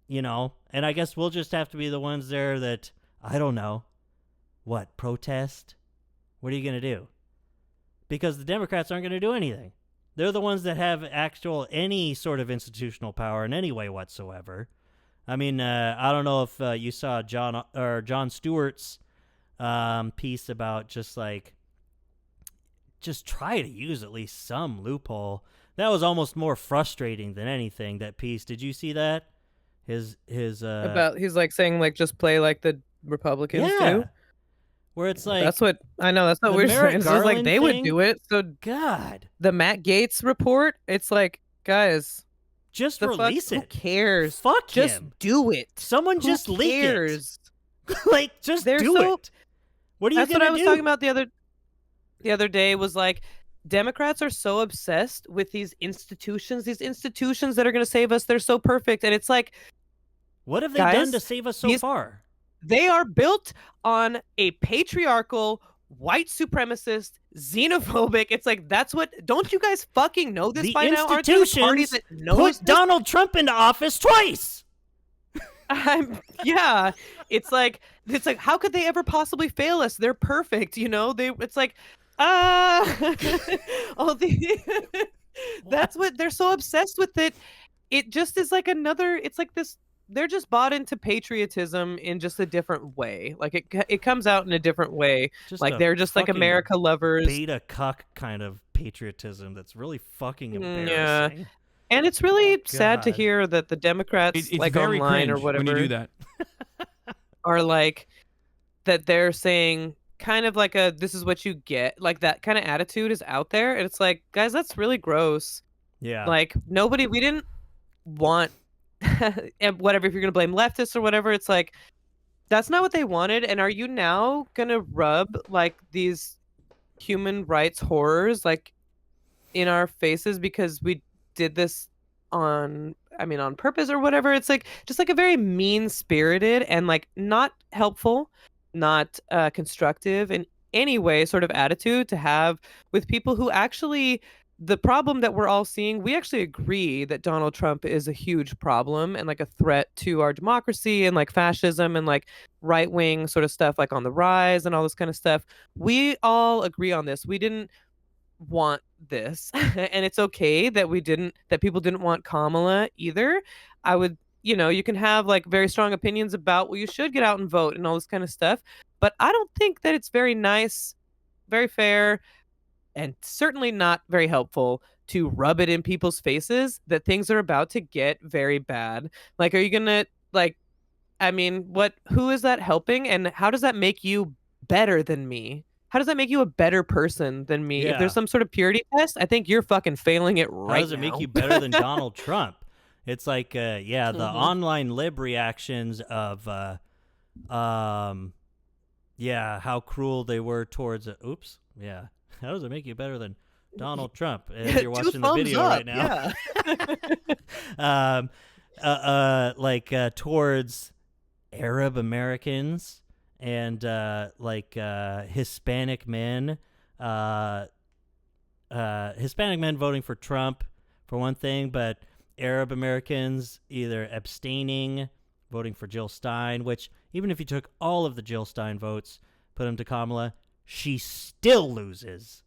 you know, and I guess we'll just have to be the ones there that, I don't know, what, protest? What are you going to do? Because the Democrats aren't going to do anything. They're the ones that have any sort of institutional power in any way whatsoever. I mean, I don't know if you saw Jon Stewart's piece about just try to use at least some loophole. That was almost more frustrating than anything, that piece. Did you see that? He's like saying like just play like the Republicans do. Where it's like, that's what I know. That's what we're saying. It's just like they would do it. So God, the Matt Gaetz report. It's like, guys, just release it. Who cares? Fuck just him. Do it. Someone just leak it. Like, just do it. What are you gonna do? That's what I was talking about the other day. Was like, Democrats are so obsessed with these institutions that are going to save us. They're so perfect. And it's like, what have they done to save us so far? They are built on a patriarchal, white supremacist, xenophobic. It's like, that's what, don't you guys fucking know this by now? Aren't there parties that put Donald Trump into office twice? Yeah. It's like, how could they ever possibly fail us? They're perfect. You know, it's like, that's what they're so obsessed with it. It just is like it's like this, they're just bought into patriotism in just a different way. Like it comes out in a different way. Like they're just like America lovers. Beta cuck kind of patriotism that's really fucking embarrassing. Yeah. And it's really sad to hear that the Democrats, it's like online or whatever, when you do that, are like that they're saying kind of like this is what you get. Like that kind of attitude is out there. And it's like, guys, that's really gross. Yeah. Like we didn't want and whatever, if you're going to blame leftists or whatever, it's like, that's not what they wanted. And are you now going to rub like these human rights horrors like in our faces because we did this on purpose or whatever? It's like just like a very mean-spirited and like not helpful, not constructive in any way sort of attitude to have with people who actually, the problem that we're all seeing, we actually agree that Donald Trump is a huge problem and like a threat to our democracy and like fascism and like right-wing sort of stuff like on the rise and all this kind of stuff. We all agree on this. We didn't want this and it's okay that people didn't want Kamala either. I would, you can have like very strong opinions about, well, you should get out and vote and all this kind of stuff. But I don't think that it's very nice, very fair, and certainly not very helpful to rub it in people's faces that things are about to get very bad. Like, are you gonna like? I mean, who is that helping, and how does that make you better than me? How does that make you a better person than me? If Yeah. there's some sort of purity test, I think you're fucking failing it right How does it make now. you better than Donald Trump? It's like, the Mhm. online lib reactions of, how cruel they were towards, oops, yeah. How does it make you better than Donald Trump? As you're Two watching the thumbs video up, right now. Towards Arab Americans and Hispanic men, Hispanic men voting for Trump for one thing, but Arab Americans either abstaining, voting for Jill Stein, which even if you took all of the Jill Stein votes, put them to Kamala, she still loses.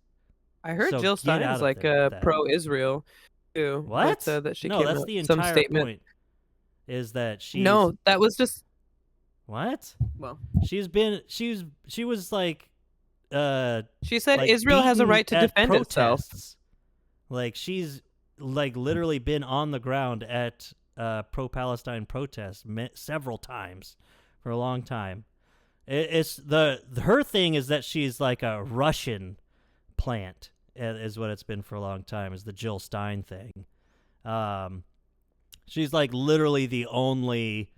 I heard So Jill get out Stein's of like there with that. pro-Israel too. What? That she no, came that's out the some entire statement. point. Is that she's No, that was just what? well. She was like She said like Israel has a beaten right to at defend itself. protests. Like she's like literally been on the ground at pro-Palestine protests several times for a long time. It's her thing is that she's like a Russian plant is what it's been for a long time, is the Jill Stein thing. She's like literally the only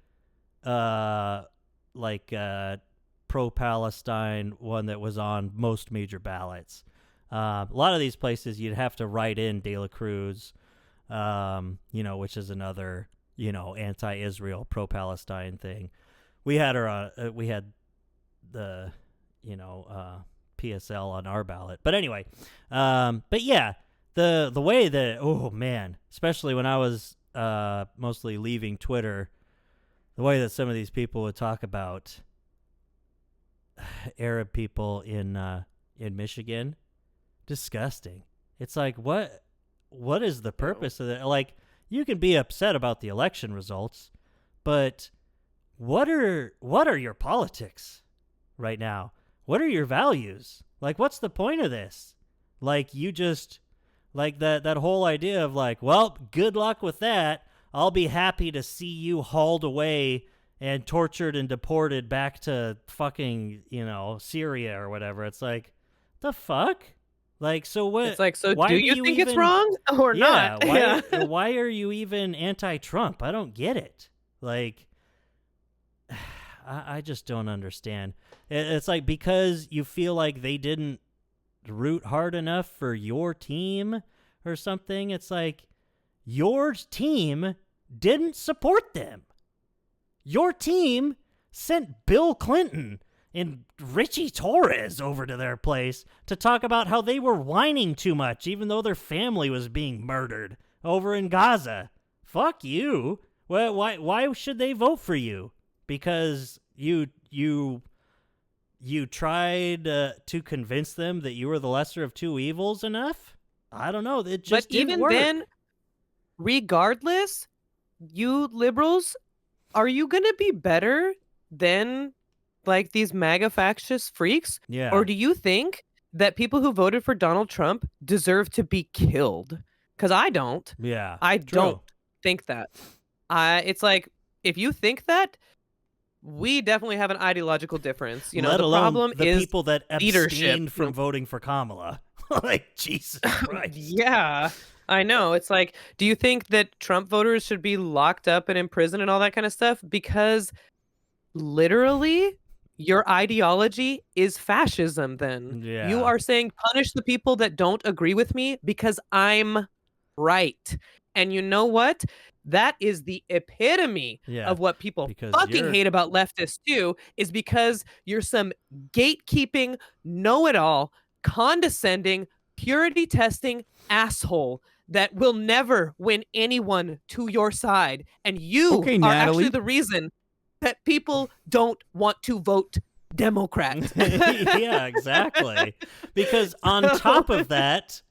pro-Palestine one that was on most major ballots. A lot of these places you'd have to write in De La Cruz, which is another, anti-Israel, pro-Palestine thing. We had her on, we had the, PSL on our ballot. But anyway, but yeah, the way that, oh man, especially when I was mostly leaving Twitter, the way that some of these people would talk about Arab people in Michigan, disgusting. It's like, what is the purpose of that? Like, you can be upset about the election results, but what are your politics right now? What are your values? Like, what's the point of this? Like, you just like that whole idea of like, well, good luck with that. I'll be happy to see you hauled away and tortured and deported back to fucking, Syria or whatever. It's like, the fuck? Like, so what? It's like, so why do are you think it's even- wrong or yeah, not? why are you even anti-Trump? I don't get it. Like, I just don't understand. It's like because you feel like they didn't root hard enough for your team or something. It's like your team didn't support them. Your team sent Bill Clinton and Richie Torres over to their place to talk about how they were whining too much, even though their family was being murdered over in Gaza. Fuck you. Well, why should they vote for you? Because you tried to convince them that you were the lesser of two evils enough? I don't know. It just But didn't even work. then, regardless, you liberals, are you going to be better than like these MAGA fascist freaks? Yeah. Or do you think that people who voted for Donald Trump deserve to be killed? Because I don't. Yeah. I true. don't think that. It's like, if you think that, we definitely have an ideological difference. Let the alone problem the is people that leadership. abstained from voting for Kamala. Like, Jesus Christ. Yeah, I know. It's like, do you think that Trump voters should be locked up and in prison and all that kind of stuff? Because literally, your ideology is fascism then. Yeah. You are saying punish the people that don't agree with me because I'm right. And you know what? That is the epitome Yeah, of what people because fucking you're- hate about leftists too, is because you're some gatekeeping, know-it-all, condescending, purity testing asshole that will never win anyone to your side. And you Okay, are Natalie. actually the reason that people don't want to vote Democrat. Yeah, exactly. Because on top of that,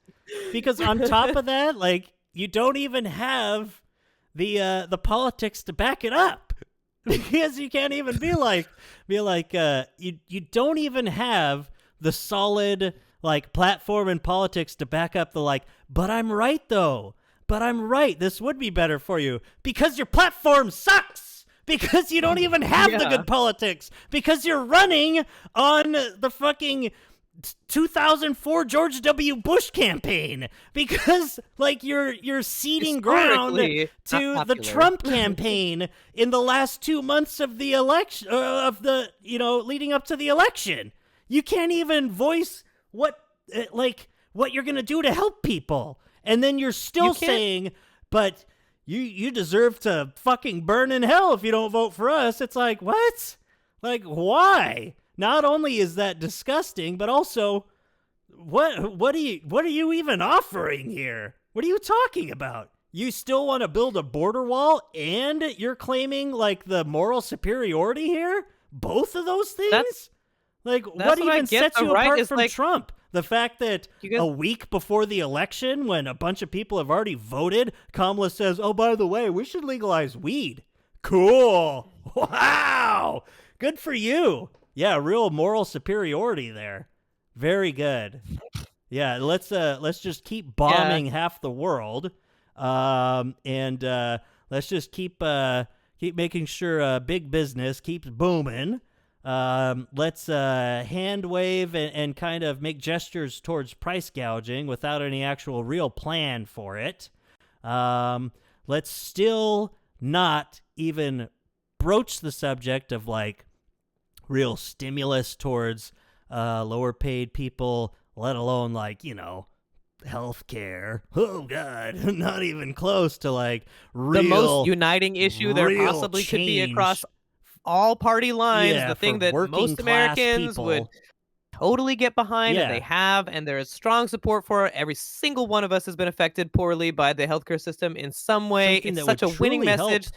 like, you don't even have the politics to back it up. Because you can't even be like you don't even have the solid like platform in politics to back up the like, but I'm right though. But I'm right. This would be better for you because your platform sucks. Because you don't even have the good politics. Because you're running on the fucking 2004 George W. Bush campaign. Because like you're ceding ground to the Trump campaign in the last 2 months of the election, leading up to the election. You can't even voice what you're gonna do to help people, and then you're still saying, but you deserve to fucking burn in hell if you don't vote for us. It's like, what? Like, why? Not only is that disgusting, but also, what are you even offering here? What are you talking about? You still want to build a border wall, and you're claiming like the moral superiority here? Both of those things? What even sets you apart from Trump? The fact that a week before the election, when a bunch of people have already voted, Kamala says, oh, by the way, we should legalize weed. Cool. Wow. Good for you. Yeah, real moral superiority there. Very good. Yeah, let's just keep bombing half the world, and let's just keep making sure big business keeps booming. Let's hand wave and kind of make gestures towards price gouging without any actual real plan for it. Let's still not even broach the subject of like real stimulus towards lower paid people, let alone like, healthcare. Oh God, not even close to like real, the most uniting issue there possibly could be across all party lines. The thing that most Americans would totally get behind, and they have, and there is strong support for it. Every single one of us has been affected poorly by the healthcare system in some way. It's such a winning message.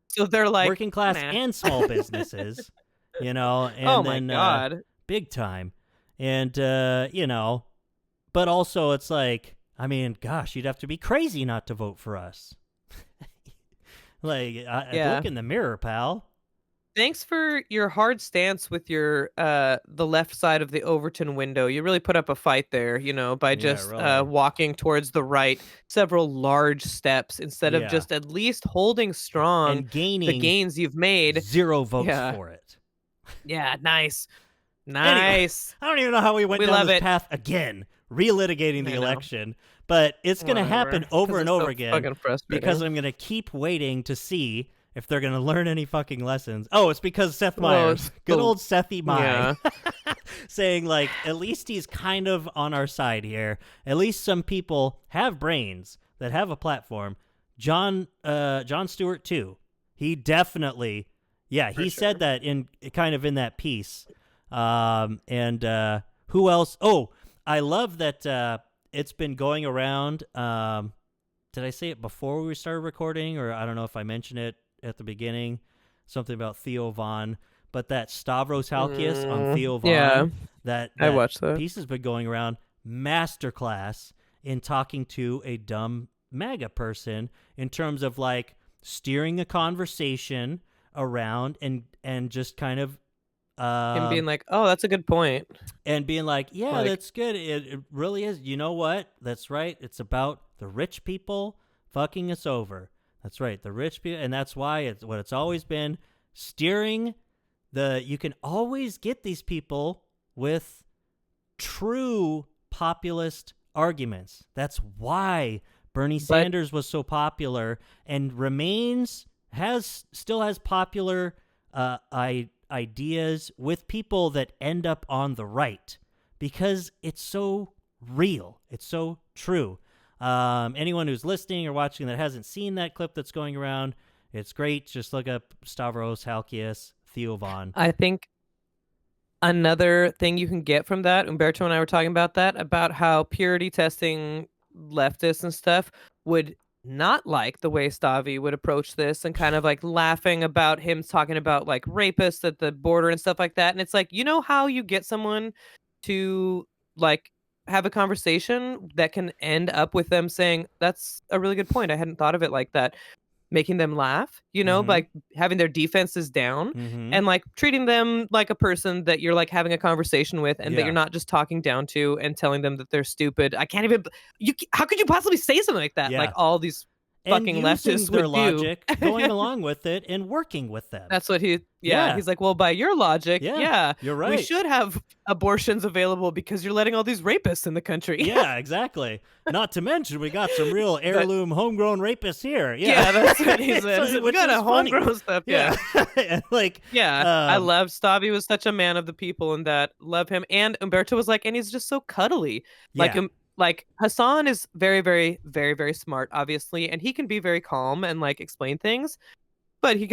So they're like working class and small businesses, and oh my God, big time. And, but also it's like, I mean, gosh, you'd have to be crazy not to vote for us. Look in the mirror, pal. Thanks for your hard stance with your the left side of the Overton window. You really put up a fight there, by just walking towards the right several large steps instead of just at least holding strong and gaining the gains you've made. 0 votes for it. Yeah, nice. Anyway, I don't even know how we went down this path again, relitigating the election, but it's going to happen over and over again because I'm going to keep waiting to see if they're going to learn any fucking lessons. Oh, it's because Seth Meyers, good old Sethy Meyer, saying like, at least he's kind of on our side here. At least some people have brains that have a platform. John Stewart too. He definitely, he said that in that piece. And who else? Oh, I love that it's been going around. Did I say it before we started recording, or I don't know if I mentioned it at the beginning, something about Theo Von, but that Stavros Halkias on Theo Von, that I watched that piece has been going around. Masterclass in talking to a dumb MAGA person in terms of like steering a conversation around and just kind of and being like, oh, that's a good point. And being like, that's good. It really is. You know what? That's right. It's about the rich people fucking us over. That's right. The rich people. And that's why it's what it's always been. Steering you can always get these people with true populist arguments. That's why Bernie Sanders was so popular and still has popular ideas with people that end up on the right because it's so real. It's so true. Anyone who's listening or watching that hasn't seen that clip that's going around, it's great. Just look up Stavros Halkias, Theo Von. I think another thing you can get from that, Umberto and I were talking about that, about how purity testing leftists and stuff would not like the way Stavvy would approach this and kind of like laughing about him talking about like rapists at the border and stuff like that. And it's like, how you get someone to like have a conversation that can end up with them saying, that's a really good point. I hadn't thought of it like that. making them laugh, you know, Mhm. like having their defenses down Mhm. and like treating them like a person that you're like having a conversation with and that Yeah. you're not just talking down to and telling them that they're stupid. I can't even how could you possibly say something like that? Like Yeah. all these And fucking using leftists their would do. logic, going along with it, and working with them. That's what Yeah. he's like, well, by your logic, Yeah, you're we right. should have abortions available because you're letting all these rapists in the country. Yeah, exactly. Not to mention, we got some real heirloom homegrown rapists here. Yeah, that's what he So- said. We which got is a funny. homegrown stuff. Yeah. And, like, I um, love Stavvy was such a man of the people in that. Love him. And Umberto was like, and he's just so cuddly. Like yeah. like Hassan is very, very, very, very smart, obviously, and he can be very calm and like explain things. But he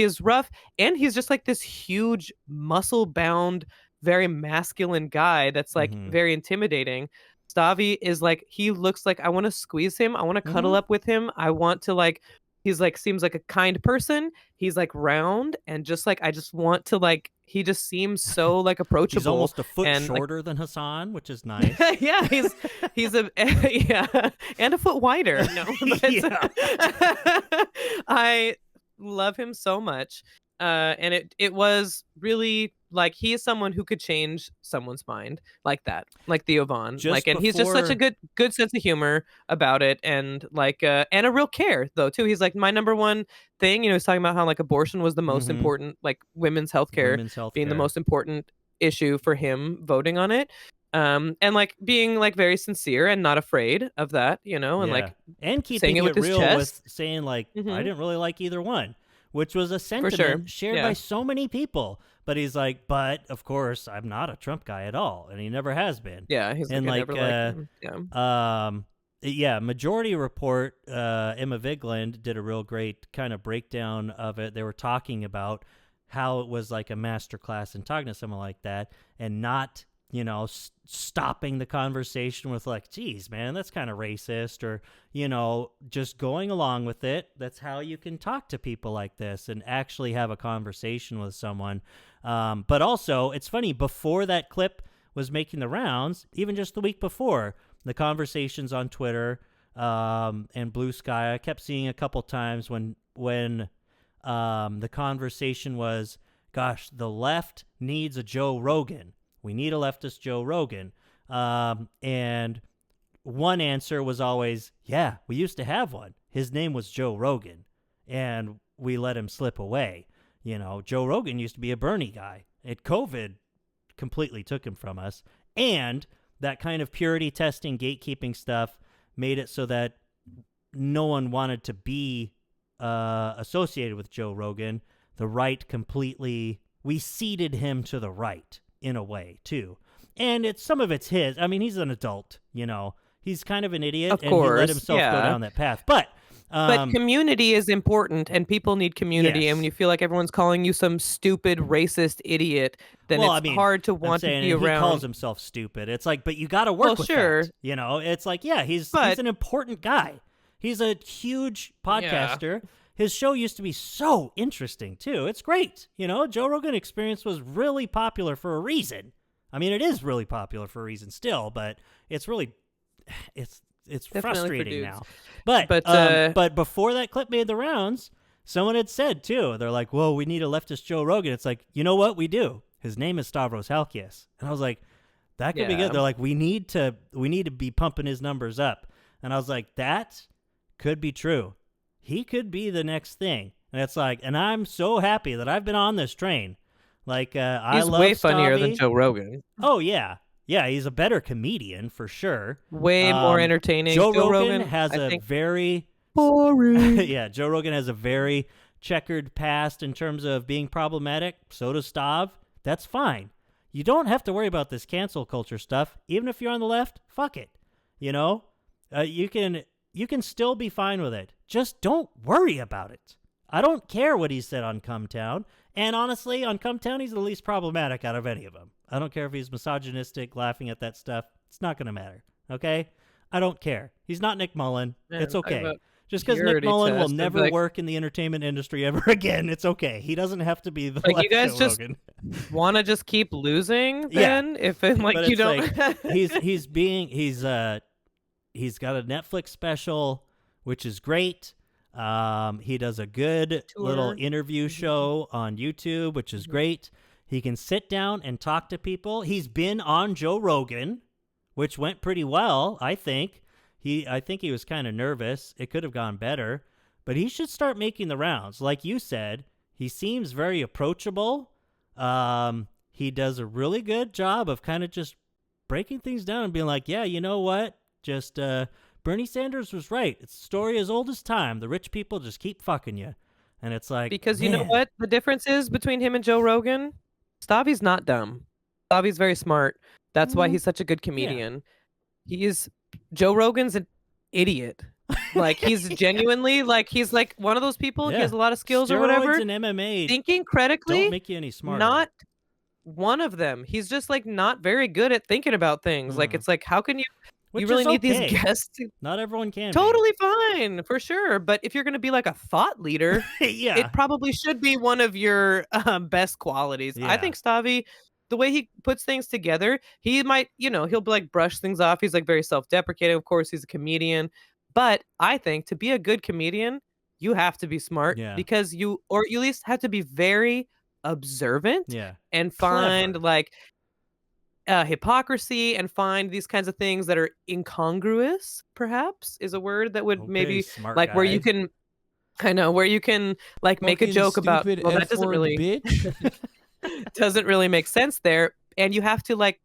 is rough, and he's just like this huge, muscle bound, very masculine guy that's like Mhm. very intimidating. Stavvy is like, he looks like I want to squeeze him, I want to cuddle Mhm. up with him, I want to like, he's like seems like a kind person. He's like round and just like I just want to like he just seems so like approachable. He's almost a foot and, like, shorter than Hassan, which is nice. yeah, he's a yeah, and a foot wider. No, but Yeah. I love him so much. And it was really like he is someone who could change someone's mind like that, like Theo Von. Just Like, and he's just such a before- good sense of humor about it, and like and a real care though too. He's like my number one thing. You know, he's talking about how like abortion was the most Mhm. important, like women's healthcare Women's health being the care. most important issue for him voting on it. And like being like very sincere and not afraid of that, you know, and Yeah. like and saying keeping it with his real chest. with saying like I Mhm. didn't really like either one, which was a sentiment sure. shared Yeah. by so many people. But he's like, but of course I'm not a Trump guy at all, and he never has been. Yeah, he's And, like, I like, never liked him. Yeah. Yeah, Majority Report, Emma Vigland did a real great kind of breakdown of it. They were talking about how it was like a masterclass in talking to someone like that and not, you know, stopping the conversation with like, geez, man, that's kind of racist, or, you know, just going along with it. That's how you can talk to people like this and actually have a conversation with someone. But also, it's funny, before that clip was making the rounds, even just the week before, the conversations on Twitter and Blue Sky, I kept seeing a couple times when the conversation was, gosh, the left needs a Joe Rogan. We need a leftist Joe Rogan. And one answer was always, yeah, we used to have one. His name was Joe Rogan, and we let him slip away. You know, Joe Rogan used to be a Bernie guy. COVID completely took him from us. And that kind of purity testing, gatekeeping stuff made it so that no one wanted to be associated with Joe Rogan. The right completely, we ceded him to the right in a way too. And some of it's his. I mean, he's an adult, you know. He's kind of an idiot, Of and he let course, himself go yeah. down that path. But Community is important, and people need community. Yes. And when you feel like everyone's calling you some stupid racist idiot, then well, it's I mean, hard to I'm want to saying, be and around. He calls himself stupid. It's like, but you got to work Well, with sure. that. You know, it's like, yeah, he's But- an important guy. He's a huge podcaster. His show used to be so interesting too. It's great. You know, Joe Rogan Experience was really popular for a reason. I mean, it is really popular for a reason still, but it's really, it's Definitely for frustrating dudes. now. But but before that clip made the rounds, someone had said too, they're like, "Whoa, we need a leftist Joe Rogan." It's like, you know what? We do. His name is Stavros Halkias, and I was like, that could be Yeah. good. They're like, we need to be pumping his numbers up, and I was like, that could be true. He could be the next thing, and it's like, and I'm so happy that I've been on this train. Like, I He's love way funnier than Stavvy. Joe Rogan. Oh yeah. Yeah, he's a better comedian for sure. Way more entertaining. Joe Rogan Rogan has I a think, very boring. yeah, Joe Rogan has a very checkered past in terms of being problematic. So does Stav. That's fine. You don't have to worry about this cancel culture stuff. Even if you're on the left, fuck it. You know, you can still be fine with it. Just don't worry about it. I don't care what he said on Cumtown. And honestly, on Cumtown, he's the least problematic out of any of them. I don't care if he's misogynistic, laughing at that stuff. It's not going to matter. Okay? I don't care. He's not Nick Mullen. Man, It's talk okay. about Just because Nick purity Mullen will test, I'm never like- work in the entertainment industry ever again, it's okay. He doesn't have to be the Like, you left guys Joe just Rogan. Want to just keep losing Yeah. then? If it, like But you it's don't. like, he's got a Netflix special, which is great. He does a good little Tour. interview show on YouTube, which is great. He can sit down and talk to people. He's been on Joe Rogan, which went pretty well, I think. I think he was kind of nervous. It could have gone better, but he should start making the rounds. Like you said, he seems very approachable. He does a really good job of kind of just breaking things down and being like, yeah, you know what? Just Bernie Sanders was right. It's a story as old as time. The rich people just keep fucking you. And it's like, Because you know what the difference is between him and Joe Rogan? Stavvy's not dumb. Stavvy's very smart. That's why he's such a good comedian. Joe Rogan's an idiot. Like he's genuinely like he's like one of those people. He has a lot of skills or whatever. Steroids and MMA Thinking critically don't make you any smarter. Not one of them. He's just like not very good at thinking about things. Like it's like how can you Which you really is need these okay. guests to Not everyone can. totally fine for sure. But if you're going to be like a thought leader, Yeah. it probably should be one of your best qualities. I Yeah. think Stavvy, the way he puts things together, he might, he'll be like brush things off. He's like very self-deprecating. Of course, he's a comedian. But I think to be a good comedian, you have to be smart because you at least have to be very observant and find like hypocrisy and find these kinds of things that are incongruous, perhaps is a word that would maybe like where you can where you can like make a Fucking joke about stupid well that doesn't F-word really bitch. doesn't really make sense there, and you have to like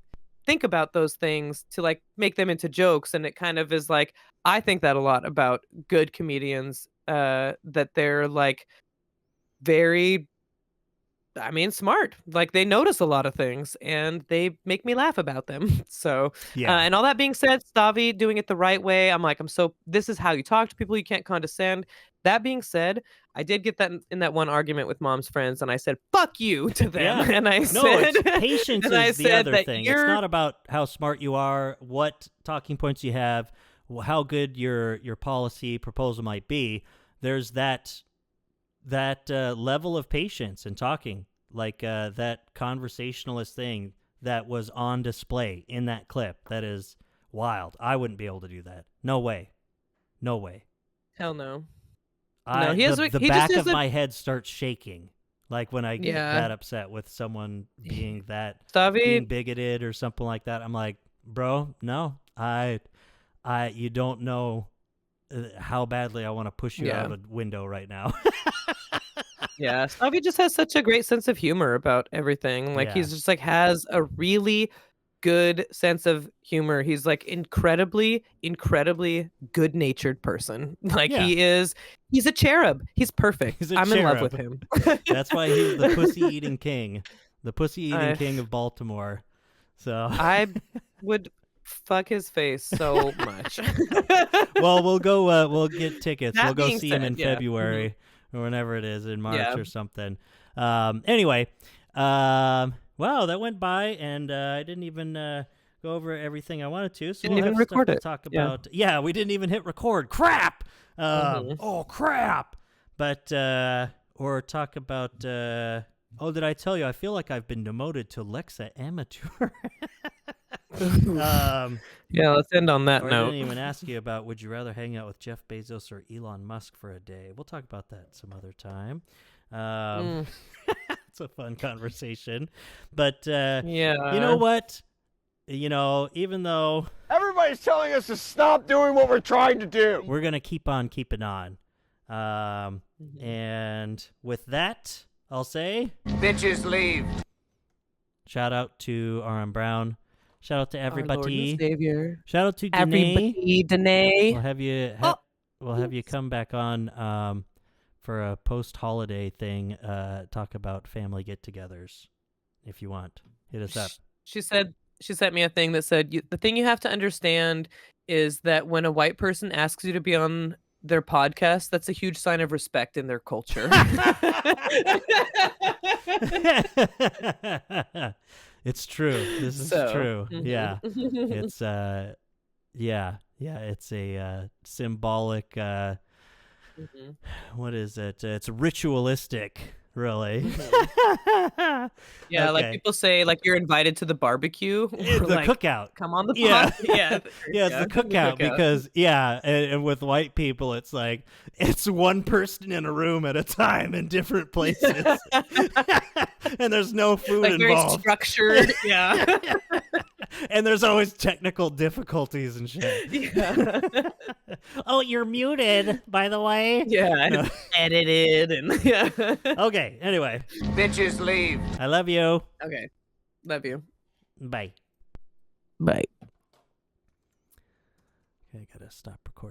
think about those things to like make them into jokes. And it kind of is like I think that a lot about good comedians, that they're like very smart. Like they notice a lot of things and they make me laugh about them. So, and all that being said, Stavvy doing it the right way. This is how you talk to people. You can't condescend. That being said, I did get that in that one argument with Mom's friends, and I said, fuck you to them. And I said, patience and is I the said other that thing. It's not about how smart you are, what talking points you have, how good your policy proposal might be. There's that level of patience in talking, like that conversationalist thing that was on display in that clip. That is wild. I wouldn't be able to do that. No way. Hell no. The back of my head starts shaking, like when I get that upset with someone being being bigoted or something like that. I'm like, bro, no, you don't know how badly I want to push you out of a window right now. Yeah, Stavvy just has such a great sense of humor about everything. Like he's just like has a really good sense of humor. He's like incredibly good-natured person. Like he's a cherub. He's perfect. I'm in love with him. That's why he's the pussy-eating king. The pussy-eating king of Baltimore. So I would fuck his face so much. Well, we'll go we'll get tickets. We'll go see him in yeah. February or whenever it is, in March or something. Anyway, wow, that went by, and I didn't even go over everything I wanted to. So didn't we'll even have record stuff it. to talk about. Yeah, we didn't even hit record. Crap! Oh, crap! But, or talk about, did I tell you? I feel like I've been demoted to Lexa Amateur. Yeah, let's end on that I note. didn't even ask you about would you rather hang out with Jeff Bezos or Elon Musk for a day. We'll talk about that some other time. It's a fun conversation. But you know what? Even though everybody's telling us to stop doing what we're trying to do, we're going to keep on keeping on. And with that, I'll say Bitches leave. shout out to RM Brown. Shout out to everybody. Our Lord and Savior. Shout out to Danae. Everybody, Danae. We'll have you come back on for a post-holiday thing. Talk about family get-togethers, if you want. Hit us up. She sent me a thing that said the thing you have to understand is that when a white person asks you to be on their podcast, that's a huge sign of respect in their culture. It's true. This is true. Yeah. It's it's a symbolic what is it? It's ritualistic Really? Yeah, like Okay. people say, like you're invited to the barbecue. It's or, the like, cookout. Come on the Yeah. pod. Yeah, Yeah, it's the cookout because and with white people it's like it's one person in a room at a time in different places. And there's no food like very involved. structured. Yeah. And there's always technical difficulties and shit. Yeah. Oh, you're muted, by the way. Yeah. No. It's edited and yeah. Okay, anyway. Bitches leave. I love you. Okay. Love you. Bye. Bye. Okay, I gotta stop recording.